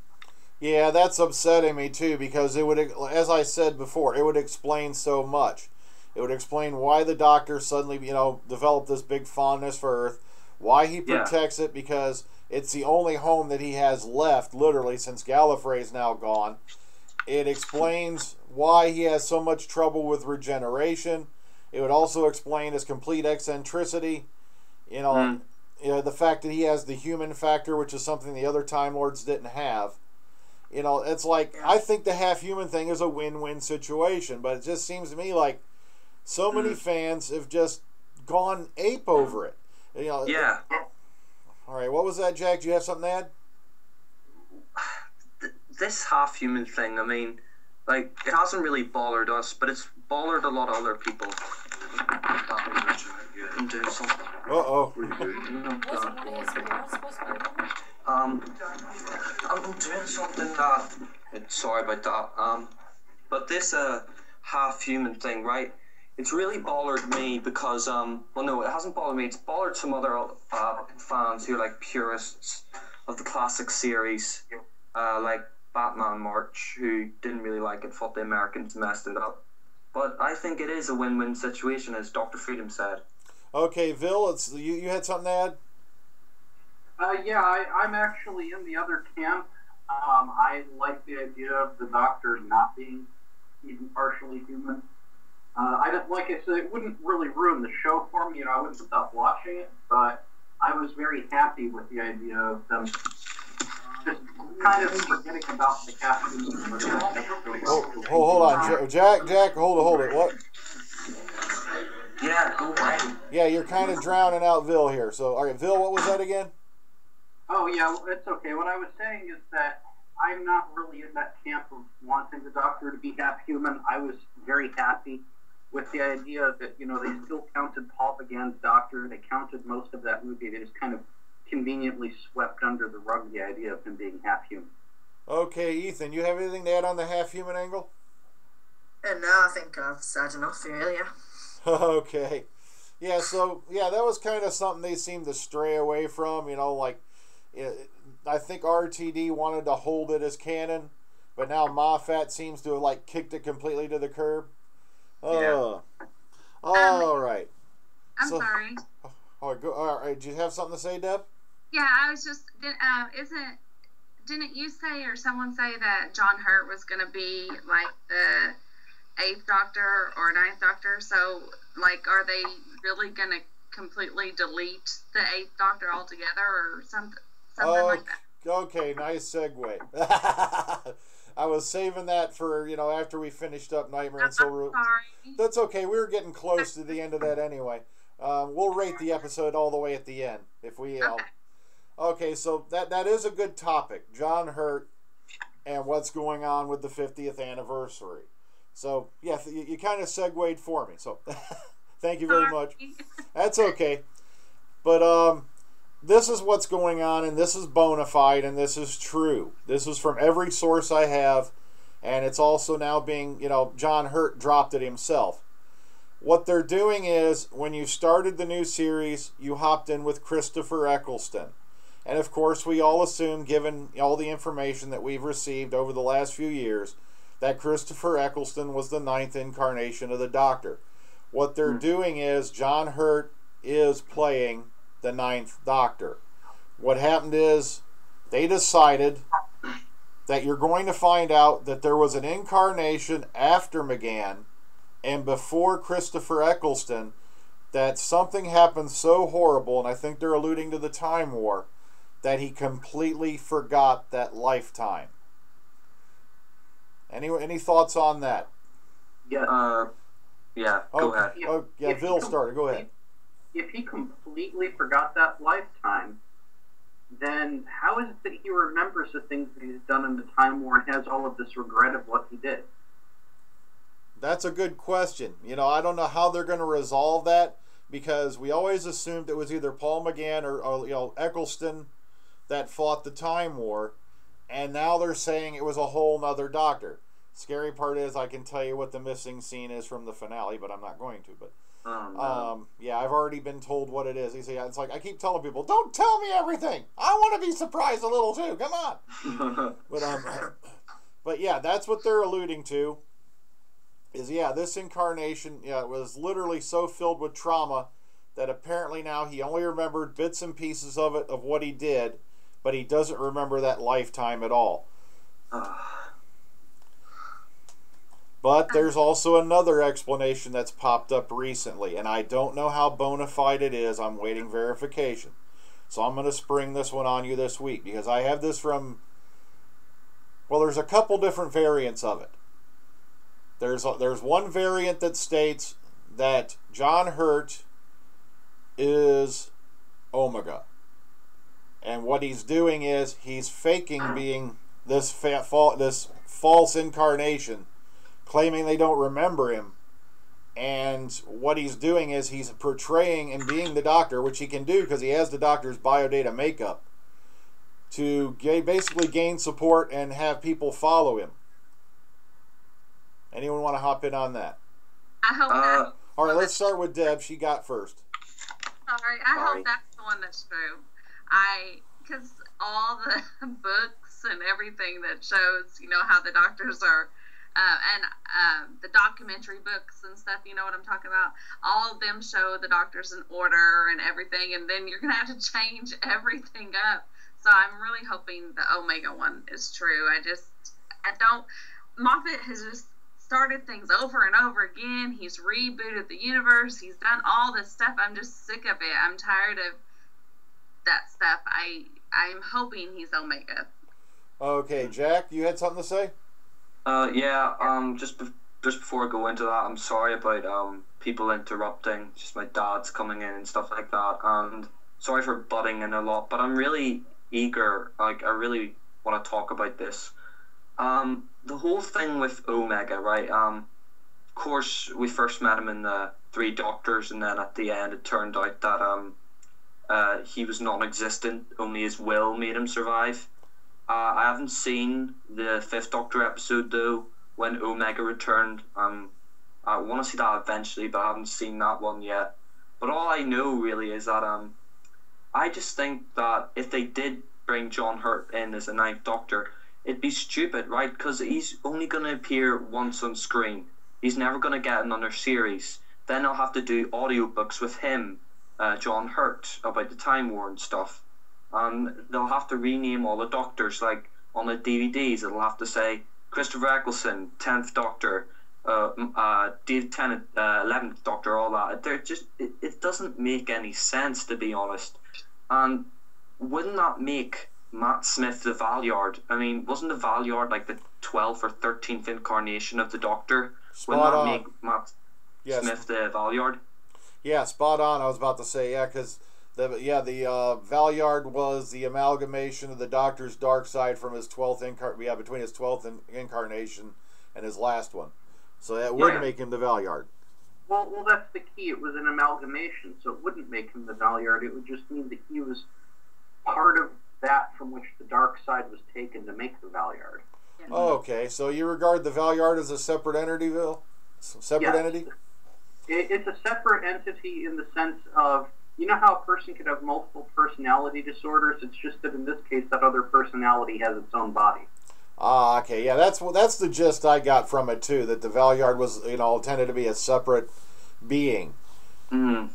Yeah, that's upsetting me too, because it would, as I said before, it would explain so much. It would explain why the Doctor suddenly, developed this big fondness for Earth, why he protects it, because it's the only home that he has left, literally, since Gallifrey's now gone. It explains why he has so much trouble with regeneration. It would also explain his complete eccentricity. The fact that he has the human factor, which is something the other Time Lords didn't have. It's like, I think the half-human thing is a win-win situation, but it just seems to me like so many fans have just gone ape over it. Yeah. All right, what was that, Jack? Do you have something to add? This half-human thing, it hasn't really bothered us, but it's bothered a lot of other people. I'm doing something. Uh-oh. I'm doing something that... Sorry about that. But this half-human thing, right? It's really bothered me because, it hasn't bothered me. It's bothered some other fans who are, purists of the classic series, Batman March, who didn't really like it, thought the Americans messed it up. But I think it is a win-win situation, as Dr. Freedom said. Okay, Vil, you had something to Yeah, I'm actually in the other camp. I like the idea of the Doctor not being even partially human. Like I said, it wouldn't really ruin the show for me. I wouldn't stop watching it, but I was very happy with the idea of them just kind of forgetting about the captain. Hold on, Jack, hold it. What? Yeah, go ahead. Yeah, you're kind of drowning out Vil here. So, all right, Vil, what was that again? Oh, yeah, it's okay. What I was saying is that I'm not really in that camp of wanting the Doctor to be half human. I was very happy with the idea that, they still counted Paul McGann's Doctor. They counted most of that movie. They just kind of conveniently swept under the rug the idea of him being half human. Okay, Ethan, you have anything to add on the half human angle? No, I think I've said enough earlier. Okay. Yeah, so, that was kind of something they seemed to stray away from, I think RTD wanted to hold it as canon, but now Moffat seems to have, kicked it completely to the curb. All right. I'm sorry. All right, do you have something to say, Deb? Yeah, I was just, didn't you say or someone say that John Hurt was going to be, the 8th Doctor or 9th Doctor? So, are they really going to completely delete the 8th Doctor altogether or something like that? Okay, nice segue. I was saving that for, after we finished up Nightmare and Silver. Sorry. That's okay. We were getting close to the end of that anyway. We'll rate the episode all the way at the end. If we, Okay, so that is a good topic. John Hurt and what's going on with the 50th anniversary. So, yeah, you kind of segued for me. So, thank you very much. That's okay. But, this is what's going on, and this is bona fide, and this is true. This is from every source I have, and it's also now being, John Hurt dropped it himself. What they're doing is, when you started the new series, you hopped in with Christopher Eccleston. And of course, we all assume, given all the information that we've received over the last few years, that Christopher Eccleston was the 9th incarnation of the Doctor. What they're doing is, John Hurt is playing the 9th Doctor. What happened is, they decided that you're going to find out that there was an incarnation after McGann and before Christopher Eccleston, that something happened so horrible, and I think they're alluding to the Time War, that he completely forgot that lifetime. Any thoughts on that? Yeah. Go ahead. Vil started. Go ahead. If he completely forgot that lifetime, then how is it that he remembers the things that he's done in the Time War and has all of this regret of what he did? That's a good question. I don't know how they're going to resolve that, because we always assumed it was either Paul McGann or Eccleston that fought the Time War, and now they're saying it was a whole nother Doctor. Scary part is I can tell you what the missing scene is from the finale, but I'm not going to. But I've already been told what it is. It's like I keep telling people, don't tell me everything. I want to be surprised a little too. Come on. But yeah, that's what they're alluding to. This incarnation was literally so filled with trauma that apparently now he only remembered bits and pieces of it, of what he did, but he doesn't remember that lifetime at all. But there's also another explanation that's popped up recently, and I don't know how bona fide it is. I'm waiting verification. So I'm going to spring this one on you this week, because I have this from, there's a couple different variants of it. There's one variant that states that John Hurt is Omega. And what he's doing is he's faking being this false incarnation, claiming they don't remember him. And what he's doing is he's portraying and being the Doctor, which he can do because he has the Doctor's biodata makeup, to basically gain support and have people follow him. Anyone want to hop in on that? I hope that. All right, let's start with Deb. She got first. Sorry, I hope that's the one that's true. Because all the books and everything that shows, how the doctors are And the documentary books and stuff, you know what I'm talking about? All of them show the doctors in order and everything, and then you're going to have to change everything up. So I'm really hoping the Omega one is true. Moffat has just started things over and over again. He's rebooted the universe. He's done all this stuff. I'm just sick of it. I'm tired of that stuff. I'm hoping he's Omega. Okay, Jack, you had something to say? Just before I go into that, I'm sorry about people interrupting. Just my dad's coming in and stuff like that, and sorry for butting in a lot. But I'm really eager. Like, I really want to talk about this. The whole thing with Omega, right? Of course, we first met him in the Three Doctors, and then at the end, it turned out that he was non-existent. Only his will made him survive. I haven't seen the Fifth Doctor episode though, when Omega returned. I want to see that eventually, but I haven't seen that one yet. But all I know really is that I just think that if they did bring John Hurt in as a Ninth Doctor, it'd be stupid, right? Because he's only going to appear once on screen. He's never going to get another series. Then I'll have to do audiobooks with him, John Hurt, about the Time War and stuff. They'll have to rename all the Doctors, like on the DVDs. It'll have to say Christopher Eccleston, 10th Doctor, David Tennant, 11th Doctor, all that. It doesn't make any sense, to be honest. And wouldn't that make Matt Smith the Valyard? I mean, wasn't the Valyard like the 12th or 13th incarnation of the Doctor? Wouldn't that make Matt Smith the Valyard? Yeah, spot on. I was about to say, because the Valyard was the amalgamation of the Doctor's dark side from his 12th between his 12th incarnation and his last one. So that would make him the Valyard. Well, that's the key. It was an amalgamation, so it wouldn't make him the Valyard. It would just mean that he was part of that from which the dark side was taken to make the Valyard. Oh, okay, so you regard the Valyard as a separate entity, Bill? Entity? It's a separate entity in the sense of, you know how a person could have multiple personality disorders? It's just that in this case, that other personality has its own body. Ah, okay, yeah, that's the gist I got from it too. That the Valyard was, intended to be a separate being. Mm.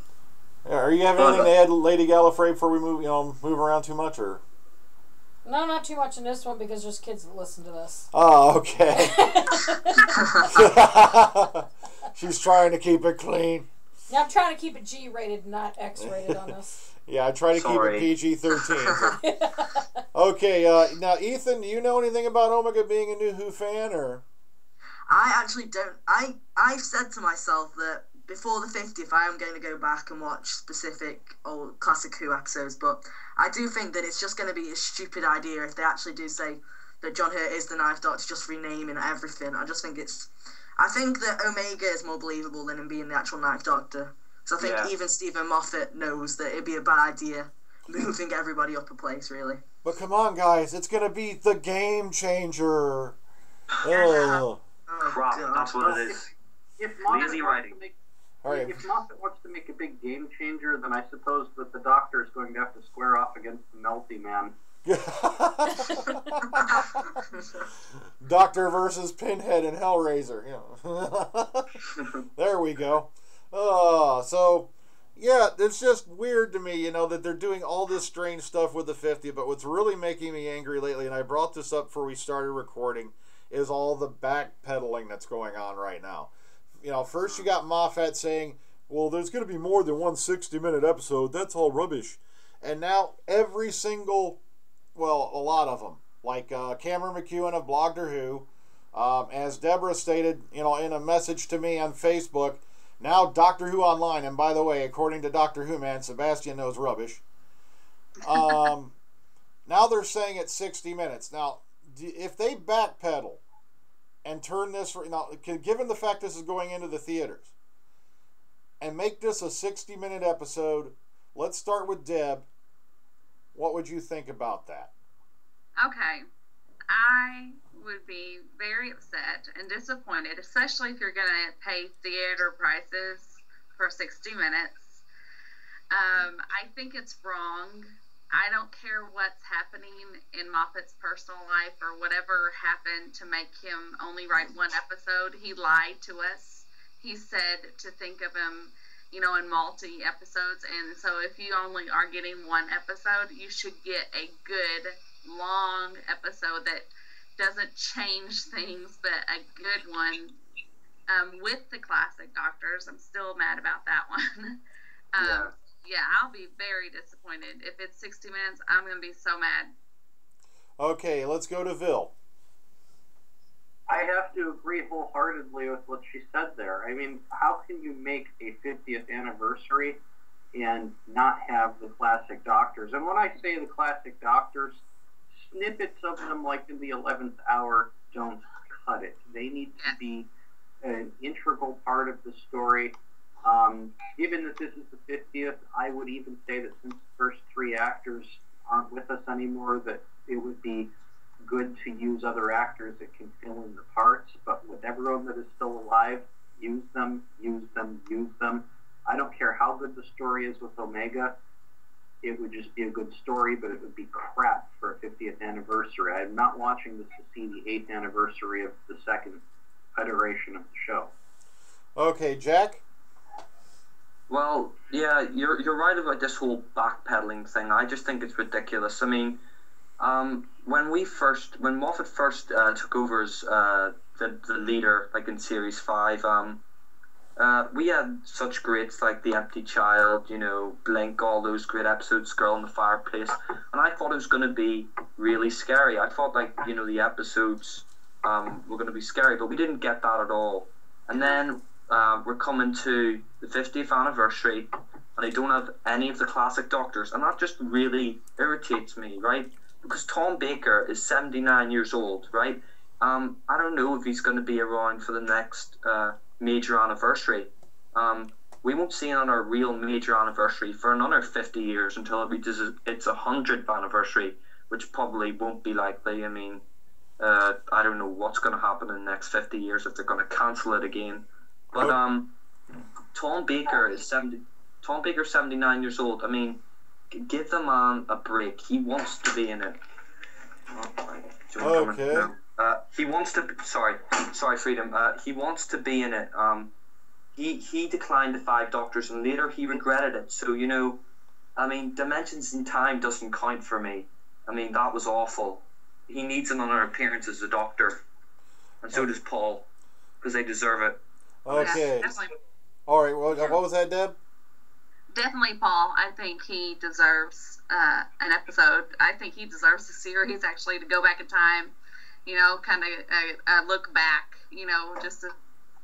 Are you having anything to add, Lady Gallifrey, before we move around too much, or? No, not too much in this one because there's kids that listen to this. Oh, okay. She's trying to keep it clean. Yeah, I'm trying to keep it G-rated, not X-rated on this. Yeah, I try to keep it PG-13. Okay, now Ethan, do you know anything about Omega being a new Who fan, or? I actually don't. I've said to myself that before the 50th, I am going to go back and watch specific old classic Who episodes, but I do think that it's just going to be a stupid idea if they actually do say that John Hurt is the Ninth Doctor, just renaming everything. I think that Omega is more believable than him being the actual Ninth Doctor. So I think even Stephen Moffat knows that it'd be a bad idea moving everybody up a place, really. But come on, guys, it's going to be the game changer. Oh, crap, that's what it is. If Moffat wants to make a big game changer, then I suppose that the Doctor is going to have to square off against the Melty Man. Doctor versus Pinhead and Hellraiser. There we go. It's just weird to me, that they're doing all this strange stuff with the 50th, but what's really making me angry lately, and I brought this up before we started recording, is all the backpedaling that's going on right now. First you got Moffat saying, well, there's going to be more than one 60-minute episode. That's all rubbish. And now every single, a lot of them, like Cameron McEwen of Blogger Who, as Deborah stated, in a message to me on Facebook, now Doctor Who Online, and by the way, according to Doctor Who Man, Sebastian knows rubbish. Now they're saying it's 60 minutes. Now, if they backpedal and turn this, given the fact this is going into the theaters, and make this a 60-minute episode, let's start with Deb. What would you think about that? Okay. I would be very upset and disappointed, especially if you're going to pay theater prices for 60 minutes. I think it's wrong. I I don't care what's happening in Moffat's personal life or whatever happened to make him only write one episode. He lied to us. He said to think of him, you know, in multi-episodes. And so if you only are getting one episode, you should get a good, long episode that doesn't change things, but a good one with the classic doctors. I'm still mad about that one. Yeah, I'll be very disappointed. If it's 60 minutes, I'm going to be so mad. Okay, let's go to Vil. I have to agree wholeheartedly with what she said there. I mean, how can you make a 50th anniversary and not have the classic doctors? And when I say the classic doctors, snippets of them, like in the 11th hour, don't cut it. They need to be an integral part of the story. Given that this is the 50th, I would even say that since the first three actors aren't with us anymore, that it would be good to use other actors that can fill in the parts. But with everyone that is still alive, use them, use them, use them. I don't care how good the story is with Omega. It would just be a good story, but it would be crap for a 50th anniversary. I'm not watching this to see the 8th anniversary of the second iteration of the show. Okay, Jack? Well, yeah, you're right about this whole backpedaling thing. I just think it's ridiculous. I mean, when Moffat first took over as the leader, like in Series 5, we had such greats like The Empty Child, you know, Blink, all those great episodes, Girl in the Fireplace, and I thought it was going to be really scary. I thought, like, you know, the episodes were going to be scary, but we didn't get that at all. And then we're coming to the 50th anniversary, and they don't have any of the classic doctors, and that just really irritates me, right? Because Tom Baker is 79 years old, right? I don't know if he's going to be around for the next major anniversary. We won't see it on our real major anniversary for another 50 years until it's 100th anniversary, which probably won't be likely. I mean, I don't know what's going to happen in the next 50 years if they're going to cancel it again. But Tom Baker's 79 years old. I mean, give the man a break. He wants to be in it. Okay. He wants to. Sorry, Freedom. He wants to be in it. He declined the 5 doctors, and later he regretted it. So, you know, I mean, Dimensions in Time doesn't count for me. I mean, that was awful. He needs another appearance as a doctor, and so does Paul, because they deserve it. Okay. Yeah, all right. Well, what was that, Deb? definitely Paul. I think he deserves an episode. I think he deserves a series, actually, to go back in time, you know, kind of look back, you know, just a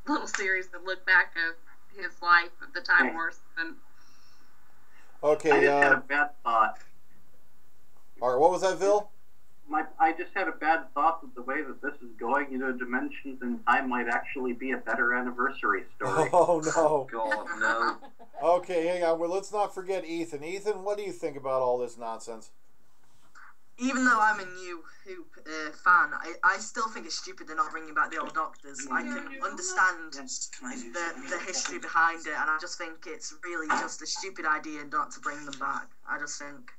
little series to look back of his life at the Time Wars. And okay. I just had a bad thought. All right, what was that, Phil? I just had a bad thought that the way that this is going, you know, Dimensions in Time might actually be a better anniversary story. Oh, no. God, no. Okay, hang on. Well, let's not forget Ethan. Ethan, what do you think about all this nonsense? Even though I'm a new Hoop fan, I still think it's stupid they're not bringing back the old Doctors. I can understand the history behind it, and I just think it's really just a stupid idea not to bring them back. I just think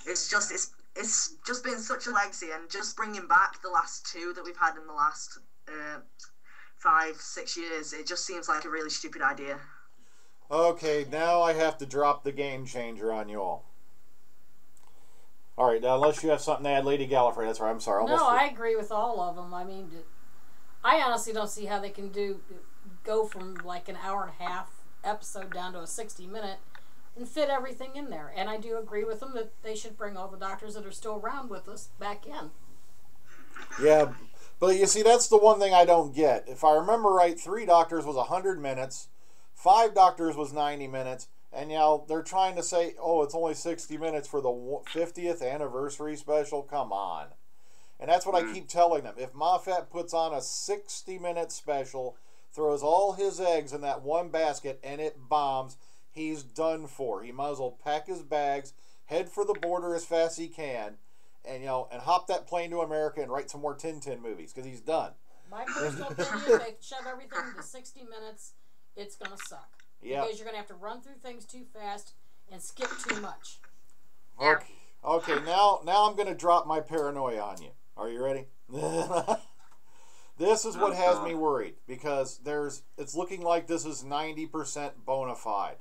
it's just been such a legacy, and just bringing back the last two that we've had in the last 5-6 years, it just seems like a really stupid idea. Okay, now I have to drop the game changer on you all. All right, now, unless you have something to add, Lady Gallifrey. That's right. I'm sorry. No, I agree with all of them. I mean, I honestly don't see how they can go from like an hour and a half episode down to a 60-minute and fit everything in there. And I do agree with them that they should bring all the Doctors that are still around with us back in. Yeah, but you see, that's the one thing I don't get. If I remember right, 3 Doctors was 100 minutes, 5 Doctors was 90 minutes, and now they're trying to say, oh, it's only 60 minutes for the 50th anniversary special. Come on. And that's what I keep telling them. If Moffat puts on a 60-minute special, throws all his eggs in that one basket, and it bombs, he's done for. He might as well pack his bags, head for the border as fast as he can, and and hop that plane to America and write some more Tintin movies, because he's done. My personal opinion, if they shove everything into 60 minutes, it's going to suck. Yeah. Because you're going to have to run through things too fast and skip too much. Okay. Okay, now I'm going to drop my paranoia on you. Are you ready? This is what has me worried, because it's looking like this is 90% bona fide.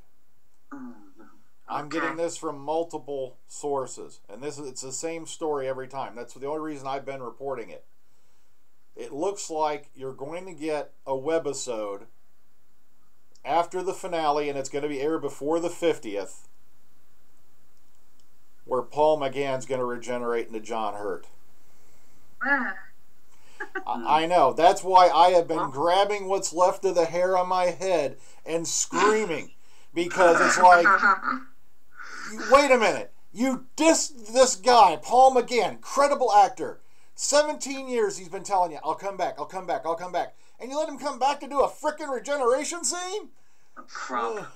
I'm getting this from multiple sources, and it's the same story every time. That's the only reason I've been reporting it. It looks like you're going to get a webisode after the finale, and it's going to be aired before the 50th, where Paul McGann's going to regenerate into John Hurt. I know. That's why I have been grabbing what's left of the hair on my head and screaming, because it's like, wait a minute. You dissed this guy, Paul McGann, credible actor. 17 years he's been telling you, I'll come back, I'll come back, I'll come back. And you let him come back to do a frickin' regeneration scene? Crap.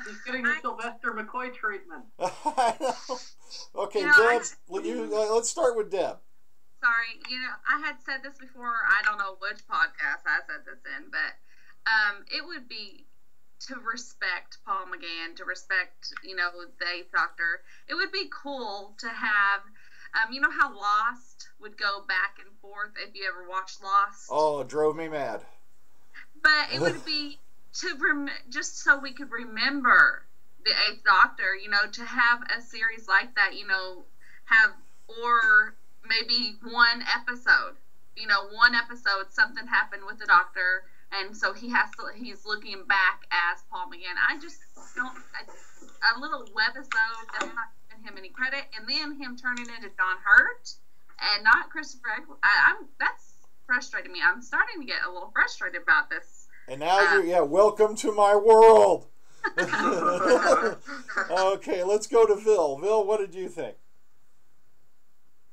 He's getting the Sylvester McCoy treatment. I know. Okay, Deb, let's start with Deb. Sorry, I had said this before. I don't know which podcast I said this in, but it would be to respect Paul McGann, to respect, the Eighth Doctor. It would be cool to have, you know how Lost would go back and forth, if you ever watched Lost? Oh, it drove me mad. But it would be just so we could remember the Eighth Doctor, to have a series like that, or maybe one episode, something happened with the Doctor, and so he's looking back as Paul McGann. I just don't, a little webisode that's not giving him any credit, and then him turning into John Hurt and not Christopher Eccleston. That's frustrating me. I'm starting to get a little frustrated about this. And now welcome to my world. Okay, let's go to Vil. Vil, what did you think?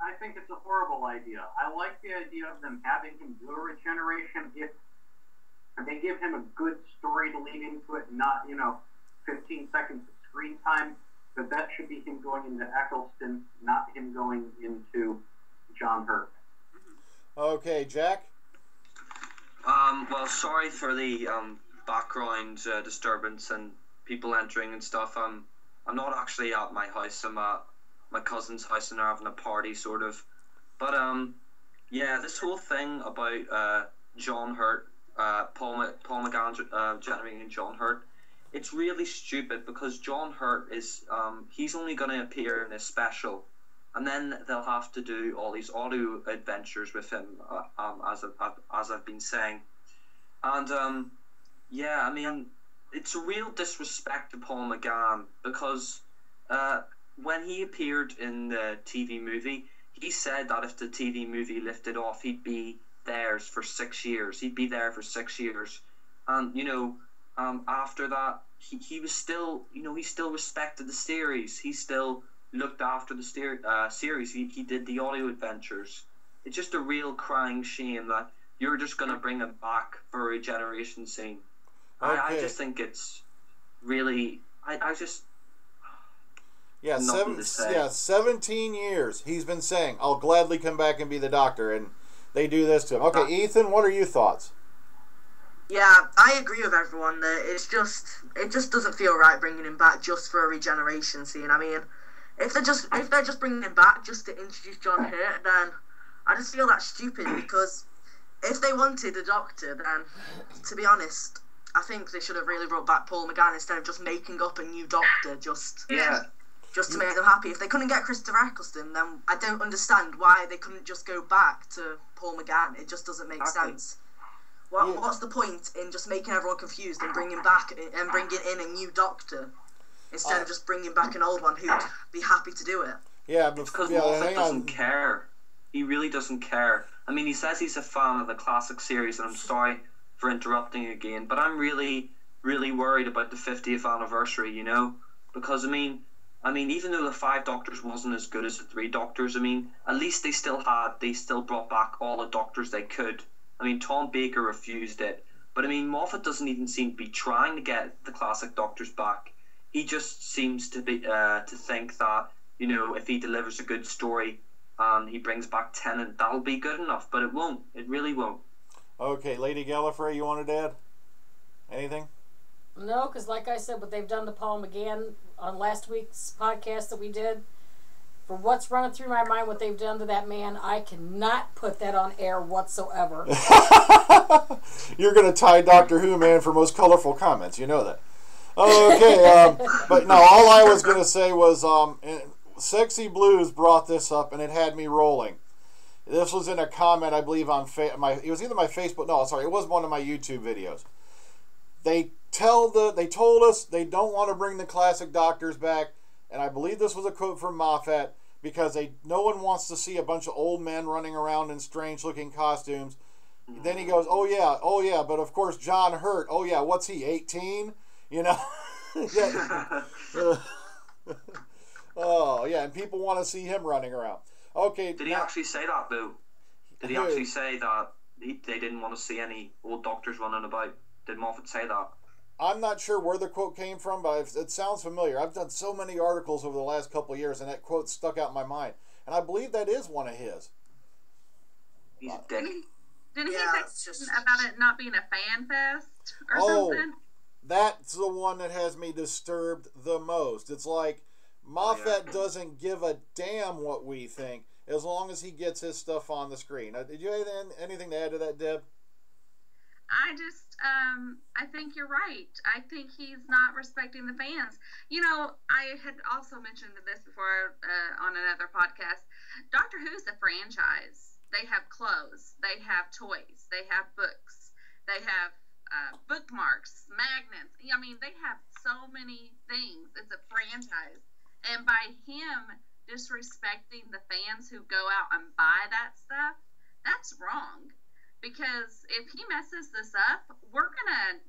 I think it's a horrible idea. I like the idea of them having him do a regeneration if they give him a good story to lead into it, not, 15 seconds of screen time. But that should be him going into Eccleston, not him going into John Hurt. Okay, Jack? Well, sorry for the background disturbance and people entering and stuff. I'm not actually at my house. I'm at my cousin's house and they're having a party, sort of. But this whole thing about John Hurt, Paul McGann generating John Hurt, it's really stupid, because John Hurt is he's only going to appear in a special, and then they'll have to do all these audio adventures with him, as I've been saying. And it's a real disrespect to Paul McGann, because when he appeared in the TV movie, he said that if the TV movie lifted off, he'd be theirs for 6 years. He'd be there for 6 years. And, after that, he was still, he still respected the series. He still looked after the series. He did the audio adventures. It's just a real crying shame that you're just going to bring him back for a regeneration scene. Okay. I just think it's really, I just... Yeah, 17 years he's been saying, I'll gladly come back and be the Doctor, and they do this to him. Okay, Ethan, what are your thoughts? Yeah, I agree with everyone that it just doesn't feel right bringing him back just for a regeneration scene. I mean, if they're just bringing him back just to introduce John Hurt, then I just feel that's stupid, because if they wanted a Doctor, then, to be honest, I think they should have really brought back Paul McGann instead of just making up a new Doctor just to make them happy. If they couldn't get Christopher Eccleston, then I don't understand why they couldn't just go back to Paul McGann. It just doesn't make sense. What's the point in just making everyone confused and bringing in a new Doctor instead of just bringing back an old one who'd be happy to do it? Yeah, because Moffat doesn't care. He really doesn't care. I mean, he says he's a fan of the classic series, and I'm sorry for interrupting again, but I'm really, really worried about the 50th anniversary, because, I mean, even though the 5 Doctors wasn't as good as the 3 Doctors, at least they still brought back all the Doctors they could. Tom Baker refused it. But, Moffat doesn't even seem to be trying to get the classic Doctors back. He just seems to be to think that, if he delivers a good story and he brings back Tennant, that'll be good enough. But it won't. It really won't. Okay, Lady Gallifrey, you wanted to add anything? No, because like I said, what they've done to Paul McGann on last week's podcast that we did, for what's running through my mind, what they've done to that man, I cannot put that on air whatsoever. You're going to tie Doctor Who, man, for most colorful comments. You know that. Okay, but no, all I was going to say was Sexy Blues brought this up, and it had me rolling. This was in a comment, I believe, on it was either my Facebook, no, sorry, it was one of my YouTube videos. They told us they don't want to bring the classic Doctors back, and I believe this was a quote from Moffat, because no one wants to see a bunch of old men running around in strange-looking costumes. Then he goes, oh yeah, but of course John Hurt, oh yeah, what's he, 18? You know? Oh, yeah, and people want to see him running around. Okay. Did he actually say that, though? Did he actually say that they didn't want to see any old doctors running about? Did Moffat say that? I'm not sure where the quote came from, but it sounds familiar. I've done so many articles over the last couple of years, and that quote stuck out in my mind. And I believe that is one of his. He's a dick. Didn't he say something about it not being a fan fest or something? That's the one that has me disturbed the most. It's like Moffat doesn't give a damn what we think as long as he gets his stuff on the screen. Did you have anything to add to that, Deb? I think you're right. I think he's not respecting the fans. You know, I had also mentioned this before on another podcast. Doctor Who's a franchise. They have clothes. They have toys. They have books. They have bookmarks, magnets. I mean, they have so many things. It's a franchise. And by him disrespecting the fans who go out and buy that stuff, that's wrong. Because if he messes this up, we're going to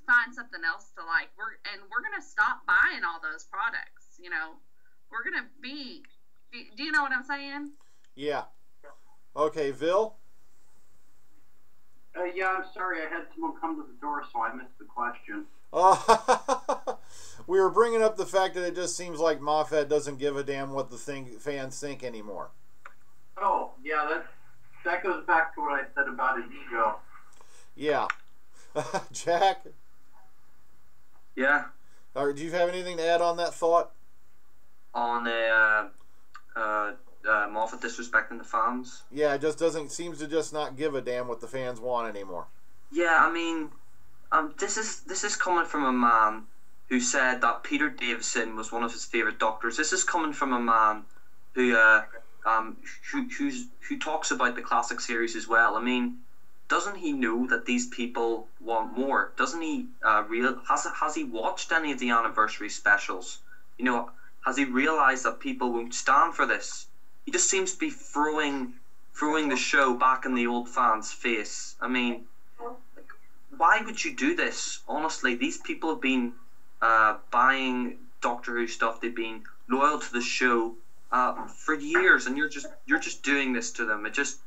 find something else to like. We're going to stop buying all those products. You know, we're going to be... Do you know what I'm saying? Yeah. Okay, Vil? Yeah, I'm sorry. I had someone come to the door, so I missed the question. We were bringing up the fact that it just seems like Moffat doesn't give a damn what the fans think anymore. Oh, yeah, that goes back to what I said about his ego. Yeah. Jack? Yeah. Do you have anything to add on that thought? On Moffat disrespecting the fans? Yeah, it just seems to just not give a damn what the fans want anymore. Yeah, I mean, this is coming from a man who said that Peter Davison was one of his favourite doctors. This is coming from a man who talks about the classic series as well. I mean, doesn't he know that these people want more? Doesn't he has he watched any of the anniversary specials? You know, has he realised that people won't stand for this? He just seems to be throwing the show back in the old fans' face. I mean, why would you do this? Honestly, these people have been buying Doctor Who stuff. They've been loyal to the show for years, and you're just doing this to them. It just,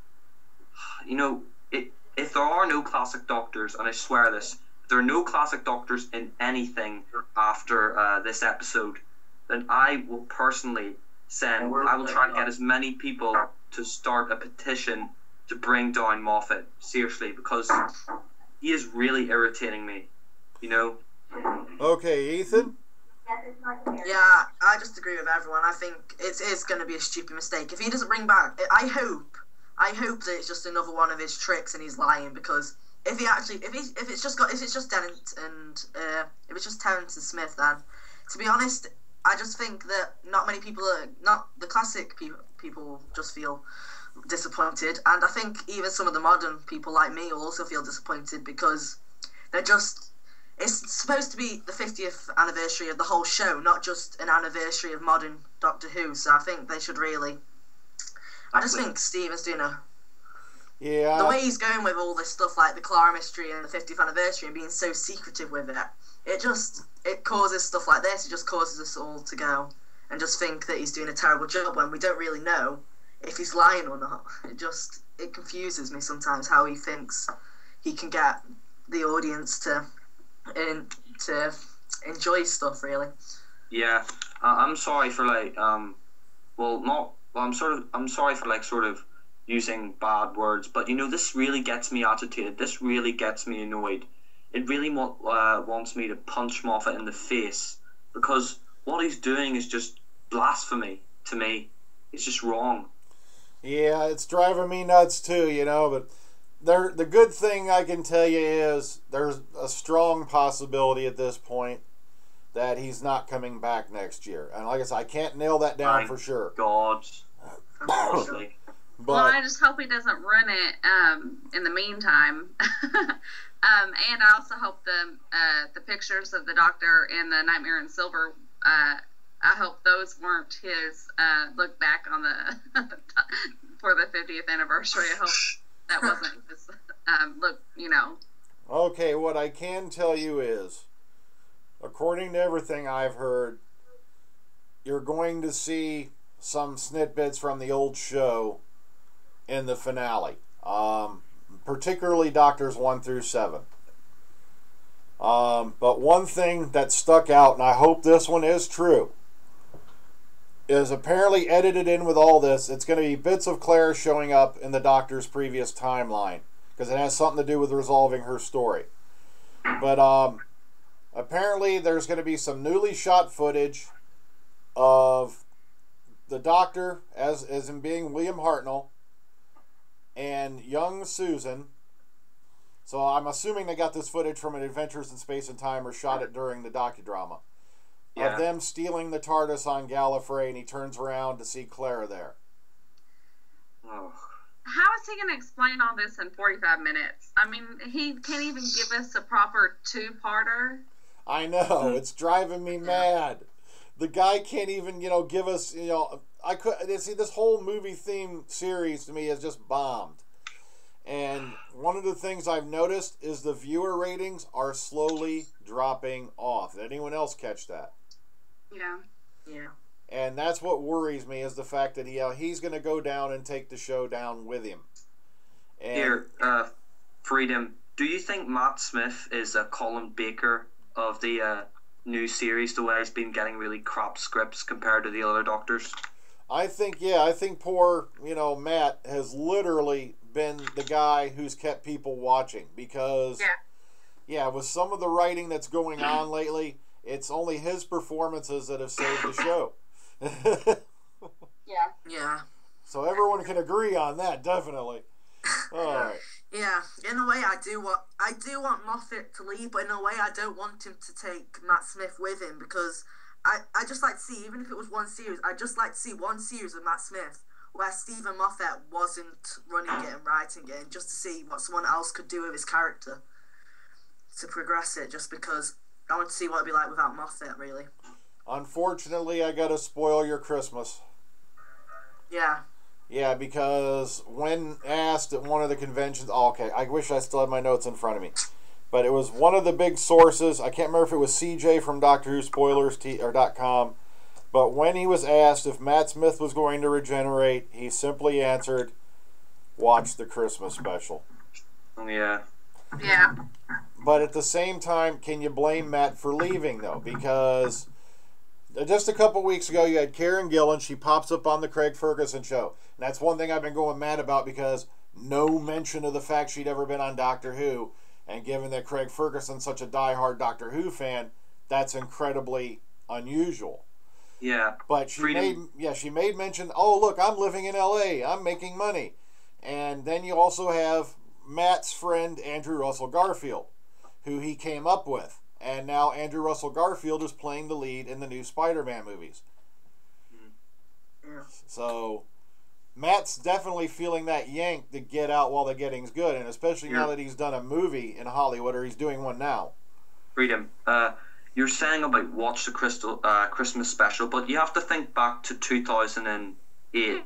you know, if there are no classic Doctors, and I swear this, if there are no classic Doctors in anything after this episode, then I will personally I will try and get as many people to start a petition to bring down Moffat, seriously, because he is really irritating me, you know. Okay, Ethan? Yeah, I just agree with everyone. I think it is going to be a stupid mistake. If he doesn't bring back, I hope that it's just another one of his tricks and he's lying, because if it's just Terrence and Smith, then to be honest, I just think that not many people not the classic people just feel disappointed, and I think even some of the modern people like me will also feel disappointed, because it's supposed to be the 50th anniversary of the whole show, not just an anniversary of modern Doctor Who. So I think they should really. I just think Steven's doing the way he's going with all this stuff, like the Clara mystery and the 50th anniversary, and being so secretive with it. It causes stuff like this. It just causes us all to go and just think that he's doing a terrible job when we don't really know if he's lying or not. It confuses me sometimes how he thinks he can get the audience to enjoy stuff, really. Yeah, I'm sorry for I'm sorry for sort of using bad words, but you know, this really gets me agitated. This really gets me annoyed. it really wants me to punch Moffat in the face, because what he's doing is just blasphemy to me. It's just wrong. Yeah, it's driving me nuts too, but the good thing I can tell you is there's a strong possibility at this point that he's not coming back next year. And like I said, I can't nail that down for sure. God. Honestly. Well, I just hope he doesn't ruin it in the meantime. And I also hope the pictures of the Doctor and the Nightmare in Silver, I hope those weren't his look back on the for the 50th anniversary. I hope that wasn't his look, Okay, what I can tell you is, according to everything I've heard, you're going to see some snippets from the old show in the finale, particularly Doctors 1 through 7. But one thing that stuck out, and I hope this one is true, is apparently edited in with all this. It's going to be bits of Clara showing up in the Doctor's previous timeline, because it has something to do with resolving her story. But apparently there's going to be some newly shot footage of the Doctor, as in being William Hartnell, and young Susan. So I'm assuming they got this footage from an Adventures in Space and Time, or shot it during the docudrama. Yeah. Of them stealing the TARDIS on Gallifrey, and he turns around to see Clara there. Oh. How is he going to explain all this in 45 minutes? I mean, he can't even give us a proper two-parter. I know, it's driving me mad. The guy can't even, give us, this whole movie theme series to me has just bombed. And one of the things I've noticed is the viewer ratings are slowly dropping off. Did anyone else catch that? Yeah. Yeah. And that's what worries me, is the fact that he's going to go down and take the show down with him. And here, Freedom, do you think Matt Smith is a Colin Baker of the new series, the way he's been getting really crap scripts compared to the other Doctors? I think poor, Matt has literally been the guy who's kept people watching, because with some of the writing that's going on lately, it's only his performances that have saved the show. Yeah. So everyone can agree on that, definitely. All right. Yeah, in a way I do want Moffat to leave, but in a way I don't want him to take Matt Smith with him, because I just like to see, even if it was one series, I'd just like to see one series of Matt Smith where Stephen Moffat wasn't running it and writing it, and just to see what someone else could do with his character to progress it, just because I want to see what it'd be like without Moffat, really. Unfortunately, I gotta spoil your Christmas. Yeah. Yeah, because when asked at one of the conventions, I wish I still had my notes in front of me, but it was one of the big sources. I can't remember if it was CJ from Doctor Who Spoilers .com, but when he was asked if Matt Smith was going to regenerate, he simply answered, "Watch the Christmas special." Yeah. Yeah. But at the same time, can you blame Matt for leaving, though? Because just a couple weeks ago, you had Karen Gillan. She pops up on the Craig Ferguson show. And that's one thing I've been going mad about, because no mention of the fact she'd ever been on Doctor Who. And given that Craig Ferguson's such a diehard Doctor Who fan, that's incredibly unusual. Yeah. But she made mention, oh, look, I'm living in L.A. I'm making money. And then you also have Matt's friend, Andrew Russell Garfield, who he came up with. And now Andrew Russell Garfield is playing the lead in the new Spider-Man movies. Yeah. So Matt's definitely feeling that yank to get out while the getting's good, and especially now that he's done a movie in Hollywood, or he's doing one now. Freedom. You're saying about watch the Christmas special, but you have to think back to 2008,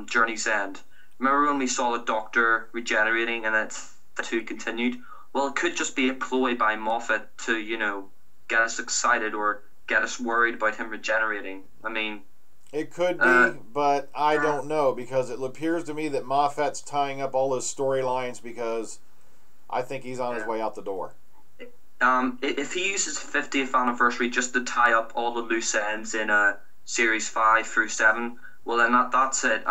Journey's End. Remember when we saw the Doctor regenerating and it's the two continued? Well, it could just be a ploy by Moffat to, get us excited or get us worried about him regenerating. I mean, it could be, but I don't know, because it appears to me that Moffat's tying up all his storylines, because I think he's on his way out the door. If he uses the 50th anniversary just to tie up all the loose ends in series 5 through 7, well then that's it.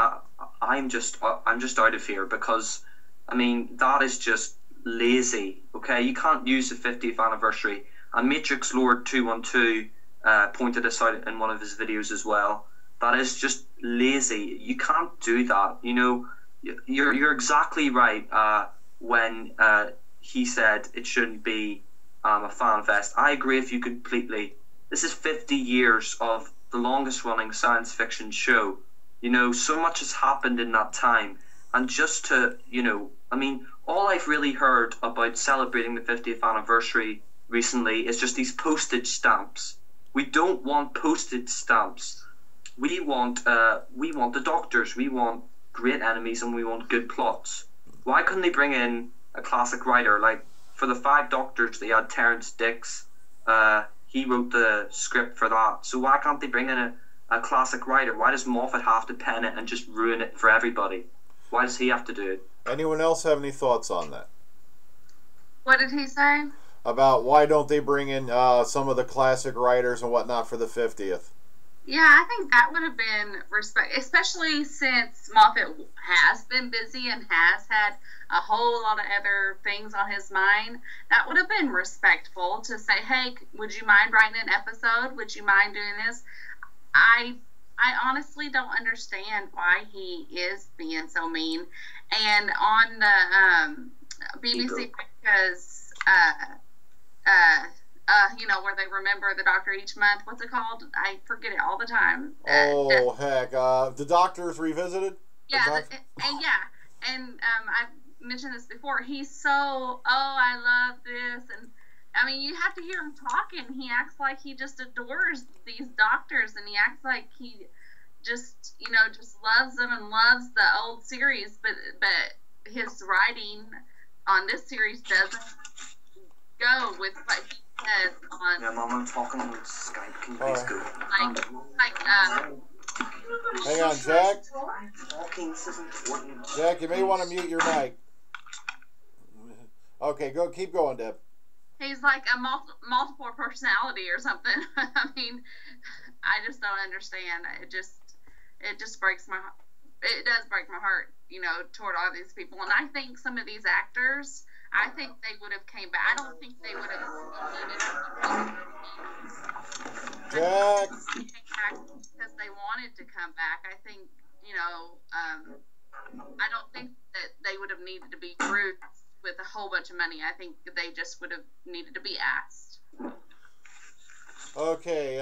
I'm just out of here, because I mean that is just lazy. Okay, you can't use the 50th anniversary. And Matrix Lord 212 pointed this out in one of his videos as well. That is just lazy. You can't do that. You know, you're exactly right when he said it shouldn't be a fan fest. I agree with you completely. This is 50 years of the longest running science fiction show. You know, so much has happened in that time. And just to, you know, I mean, all I've really heard about celebrating the 50th anniversary recently is just these postage stamps. We don't want postage stamps. We want the Doctors. We want great enemies, and we want good plots. Why couldn't they bring in a classic writer? Like, for the 5 Doctors, they had Terrence Dicks. He wrote the script for that. So why can't they bring in a classic writer? Why does Moffat have to pen it and just ruin it for everybody? Why does he have to do it? Anyone else have any thoughts on that? What did he say? About why don't they bring in some of the classic writers and whatnot for the 50th? Yeah, I think that would have been respect, especially since Moffat has been busy and has had a whole lot of other things on his mind. That would have been respectful to say, hey, would you mind writing an episode? Would you mind doing this? I honestly don't understand why he is being so mean. And on the BBC, because you know, where they remember the Doctor each month. What's it called? I forget it all the time. Heck. The Doctor's Revisited? Yeah, and I've mentioned this before. He's so, I love this. And, I mean, you have to hear him talking. He acts like he just adores these Doctors, and he acts like he just, you know, just loves them and loves the old series. But his writing on this series doesn't go with what he says on. Yeah, Mom, I'm talking on Skype. Can you please go? Hang on, Jack. Talking, this is important. Jack, you may want to mute your mic. Okay, keep going, Deb. He's like a multiple personality or something. I mean, I just don't understand. It just breaks my. It does break my heart, you know, toward all these people. And I think some of these actors, I think they would have came back. I don't think they would have. Jack. Because they wanted to come back. I think, you know, I don't think that they would have needed to be rude with a whole bunch of money. I think they just would have needed to be asked. Okay,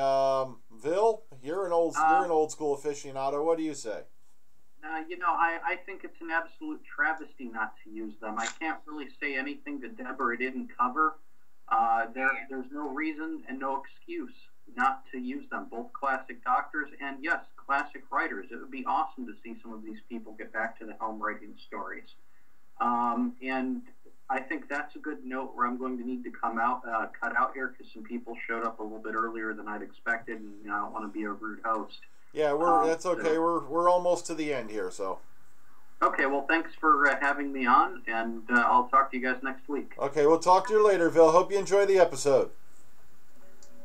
Vil, you're an old school aficionado. What do you say? You know, I think it's an absolute travesty not to use them. I can't really say anything that Deborah didn't cover. There's no reason and no excuse not to use them. Both classic Doctors and, yes, classic writers. It would be awesome to see some of these people get back to the helm writing stories. And I think that's a good note where I'm going to need to cut out here because some people showed up a little bit earlier than I'd expected, and I don't want to be a rude host. Yeah, that's okay. We're almost to the end here, so. Okay, well, thanks for having me on, and I'll talk to you guys next week. Okay, we'll talk to you later, Vil. Hope you enjoy the episode.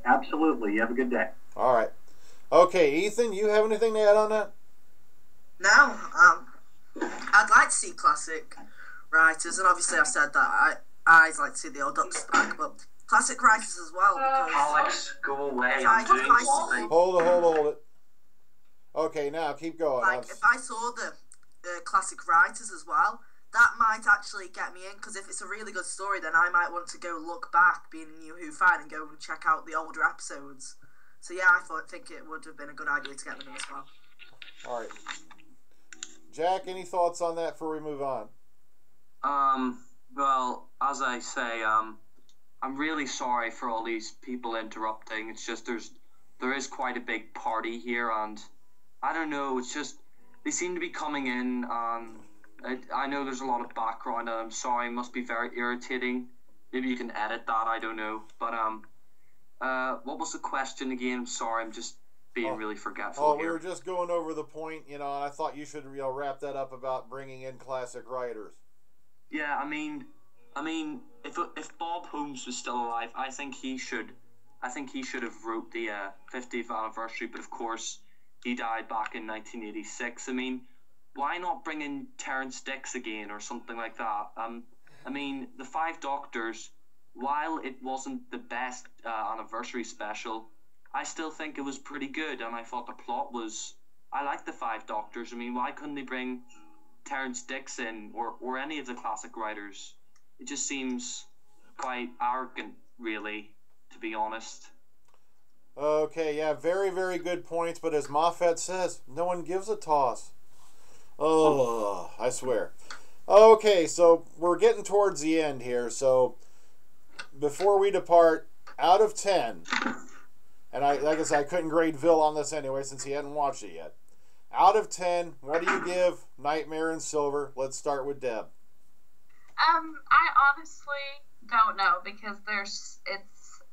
Absolutely. You have a good day. All right. Okay, Ethan, you have anything to add on that? No. I'd like to see classic writers, and obviously I've said that I'd like to see the old Doctors back, but classic writers as well. Because Alex, go away. I'm doing something. Hold it. Okay, now keep going. Like, if I saw the classic writers as well, that might actually get me in, because if it's a really good story, then I might want to go look back, being a new Who fan, and go and check out the older episodes. So yeah, I think it would have been a good idea to get them in as well. All right. Jack, any thoughts on that before we move on? Well, as I say, I'm really sorry for all these people interrupting. It's just there is quite a big party here, and I don't know, it's just they seem to be coming in, I know there's a lot of background, and I'm sorry, it must be very irritating. Maybe you can edit that, I don't know. But what was the question again? I'm sorry, I'm just being really forgetful here. We were just going over the point, and I thought you should wrap that up about bringing in classic writers. Yeah, I mean, if Bob Holmes was still alive, I think he should have wrote the 50th anniversary, but of course he died back in 1986. I mean, why not bring in Terrence Dicks again or something like that? I mean, the Five Doctors, while it wasn't the best anniversary special, I still think it was pretty good, and I thought the plot was... I like the Five Doctors. I mean, why couldn't they bring Terrence Dicks in, or any of the classic writers? It just seems quite arrogant, really, to be honest. Okay, yeah, very, very good points, but as Moffat says, no one gives a toss. Oh, I swear. Okay, so we're getting towards the end here, so before we depart, out of 10, and like I said, I couldn't grade Vil on this anyway since he hadn't watched it yet. Out of 10, what do you give Nightmare in Silver? Let's start with Deb. I honestly don't know because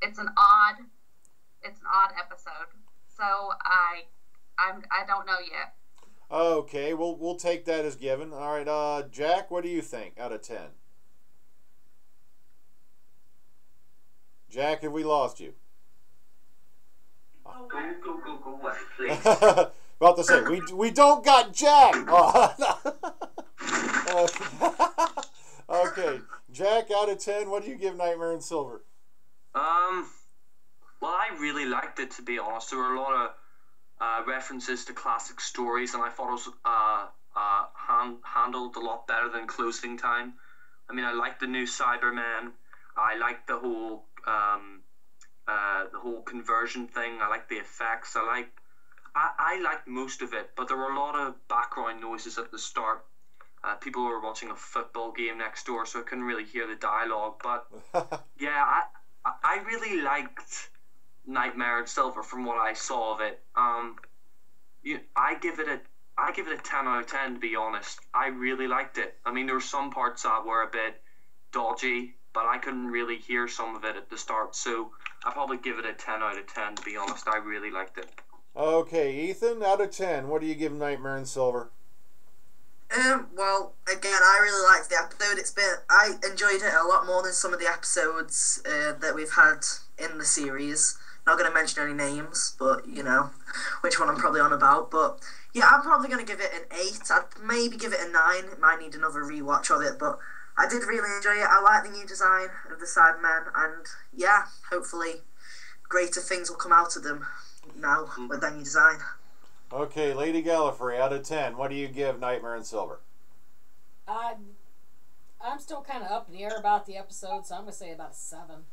it's an odd episode, so I don't know yet. Okay, we'll take that as given. All right, Jack, what do you think out of 10? Jack, have we lost you? Go away, please. About to say, we don't got Jack! Oh, okay, Jack, out of 10, what do you give Nightmare in Silver? Well, I really liked it, to be honest. There were a lot of references to classic stories, and I thought it was handled a lot better than Closing Time. I mean, I liked the new Cyberman. I liked the whole conversion thing. I liked the effects. I liked most of it, but there were a lot of background noises at the start. People were watching a football game next door, so I couldn't really hear the dialogue. But yeah, I really liked Nightmare in Silver from what I saw of it. I give it a 10 out of 10, to be honest. I really liked it. I mean, there were some parts that were a bit dodgy, but I couldn't really hear some of it at the start, so I'd probably give it a 10 out of 10, to be honest. I really liked it. Okay, Ethan, out of 10, what do you give Nightmare in Silver? Well, again, I really liked the episode. I enjoyed it a lot more than some of the episodes that we've had in the series. Not going to mention any names, but you know which one I'm probably on about. But yeah, I'm probably going to give it an 8. I'd maybe give it a 9. It might need another rewatch of it, but I did really enjoy it. I like the new design of the Cybermen, and yeah, hopefully greater things will come out of them now with that new design. Okay, Lady Gallifrey, out of 10, what do you give Nightmare in Silver? I'm still kind of up in the air about the episode, so I'm going to say about a 7.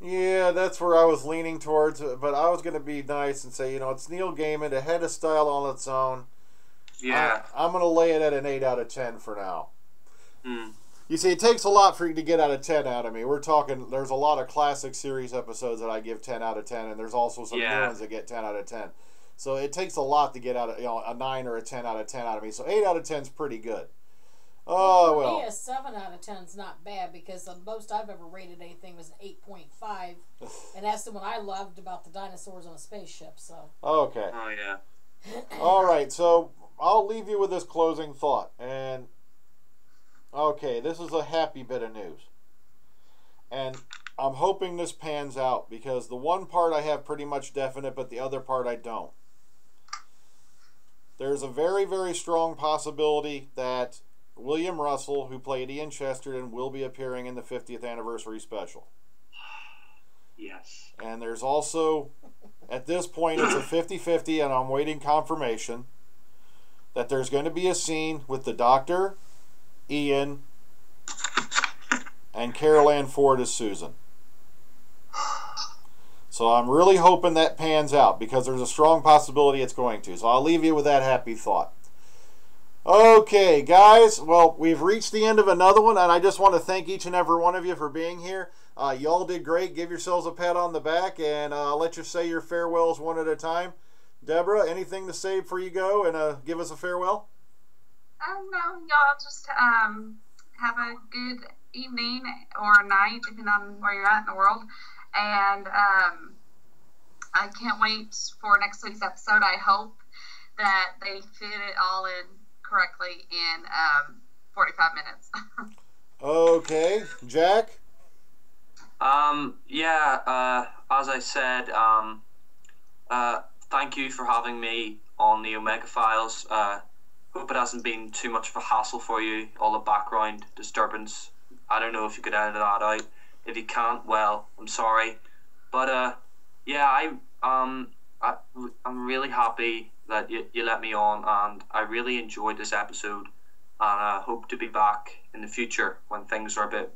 Yeah, that's where I was leaning towards, but I was going to be nice and say, it's Neil Gaiman. It had a style on its own. Yeah. I'm going to lay it at an 8 out of 10 for now. Mm. You see, it takes a lot for you to get out of 10 out of me. We're talking, there's a lot of classic series episodes that I give 10 out of 10, and there's also some new ones that get 10 out of 10. So it takes a lot to get out of, a 9 or a 10 out of 10 out of me. So 8 out of 10 is pretty good. Oh, well. For me, a 7 out of 10 is not bad because the most I've ever rated anything was an 8.5. And that's the one I loved about the dinosaurs on a spaceship. So. Okay. Oh, yeah. All right, so I'll leave you with this closing thought. And, okay, this is a happy bit of news. And I'm hoping this pans out because the one part I have pretty much definite, but the other part I don't. There's a very, very strong possibility that William Russell, who played Ian Chesterton, will be appearing in the 50th anniversary special. Yes. And there's also, at this point, it's a 50-50, and I'm waiting confirmation that there's going to be a scene with the Doctor, Ian, and Carol Ann Ford as Susan. So I'm really hoping that pans out because there's a strong possibility it's going to. So I'll leave you with that happy thought. Okay, guys. Well, we've reached the end of another one, and I just want to thank each and every one of you for being here. Y'all did great. Give yourselves a pat on the back, and I'll let you say your farewells one at a time. Deborah, anything to say before you go and give us a farewell? No, y'all just have a good evening or night, depending on where you're at in the world. And I can't wait for next week's episode. I hope that they fit it all in correctly in 45 minutes. Okay. Jack? As I said, thank you for having me on the Omega Files. Hope it hasn't been too much of a hassle for you, all the background disturbance I don't know if you could edit that out. If you can't, well, I'm sorry. But yeah, I'm really happy that you let me on, and I really enjoyed this episode, and I hope to be back in the future when things are a bit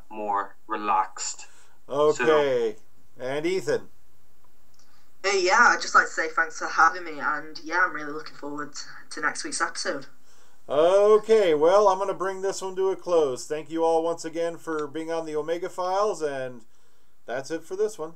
more relaxed. Okay. And Ethan? Yeah, I'd just like to say thanks for having me, and yeah, I'm really looking forward to next week's episode. Okay, well, I'm going to bring this one to a close. Thank you all once again for being on the Omega Files, and that's it for this one.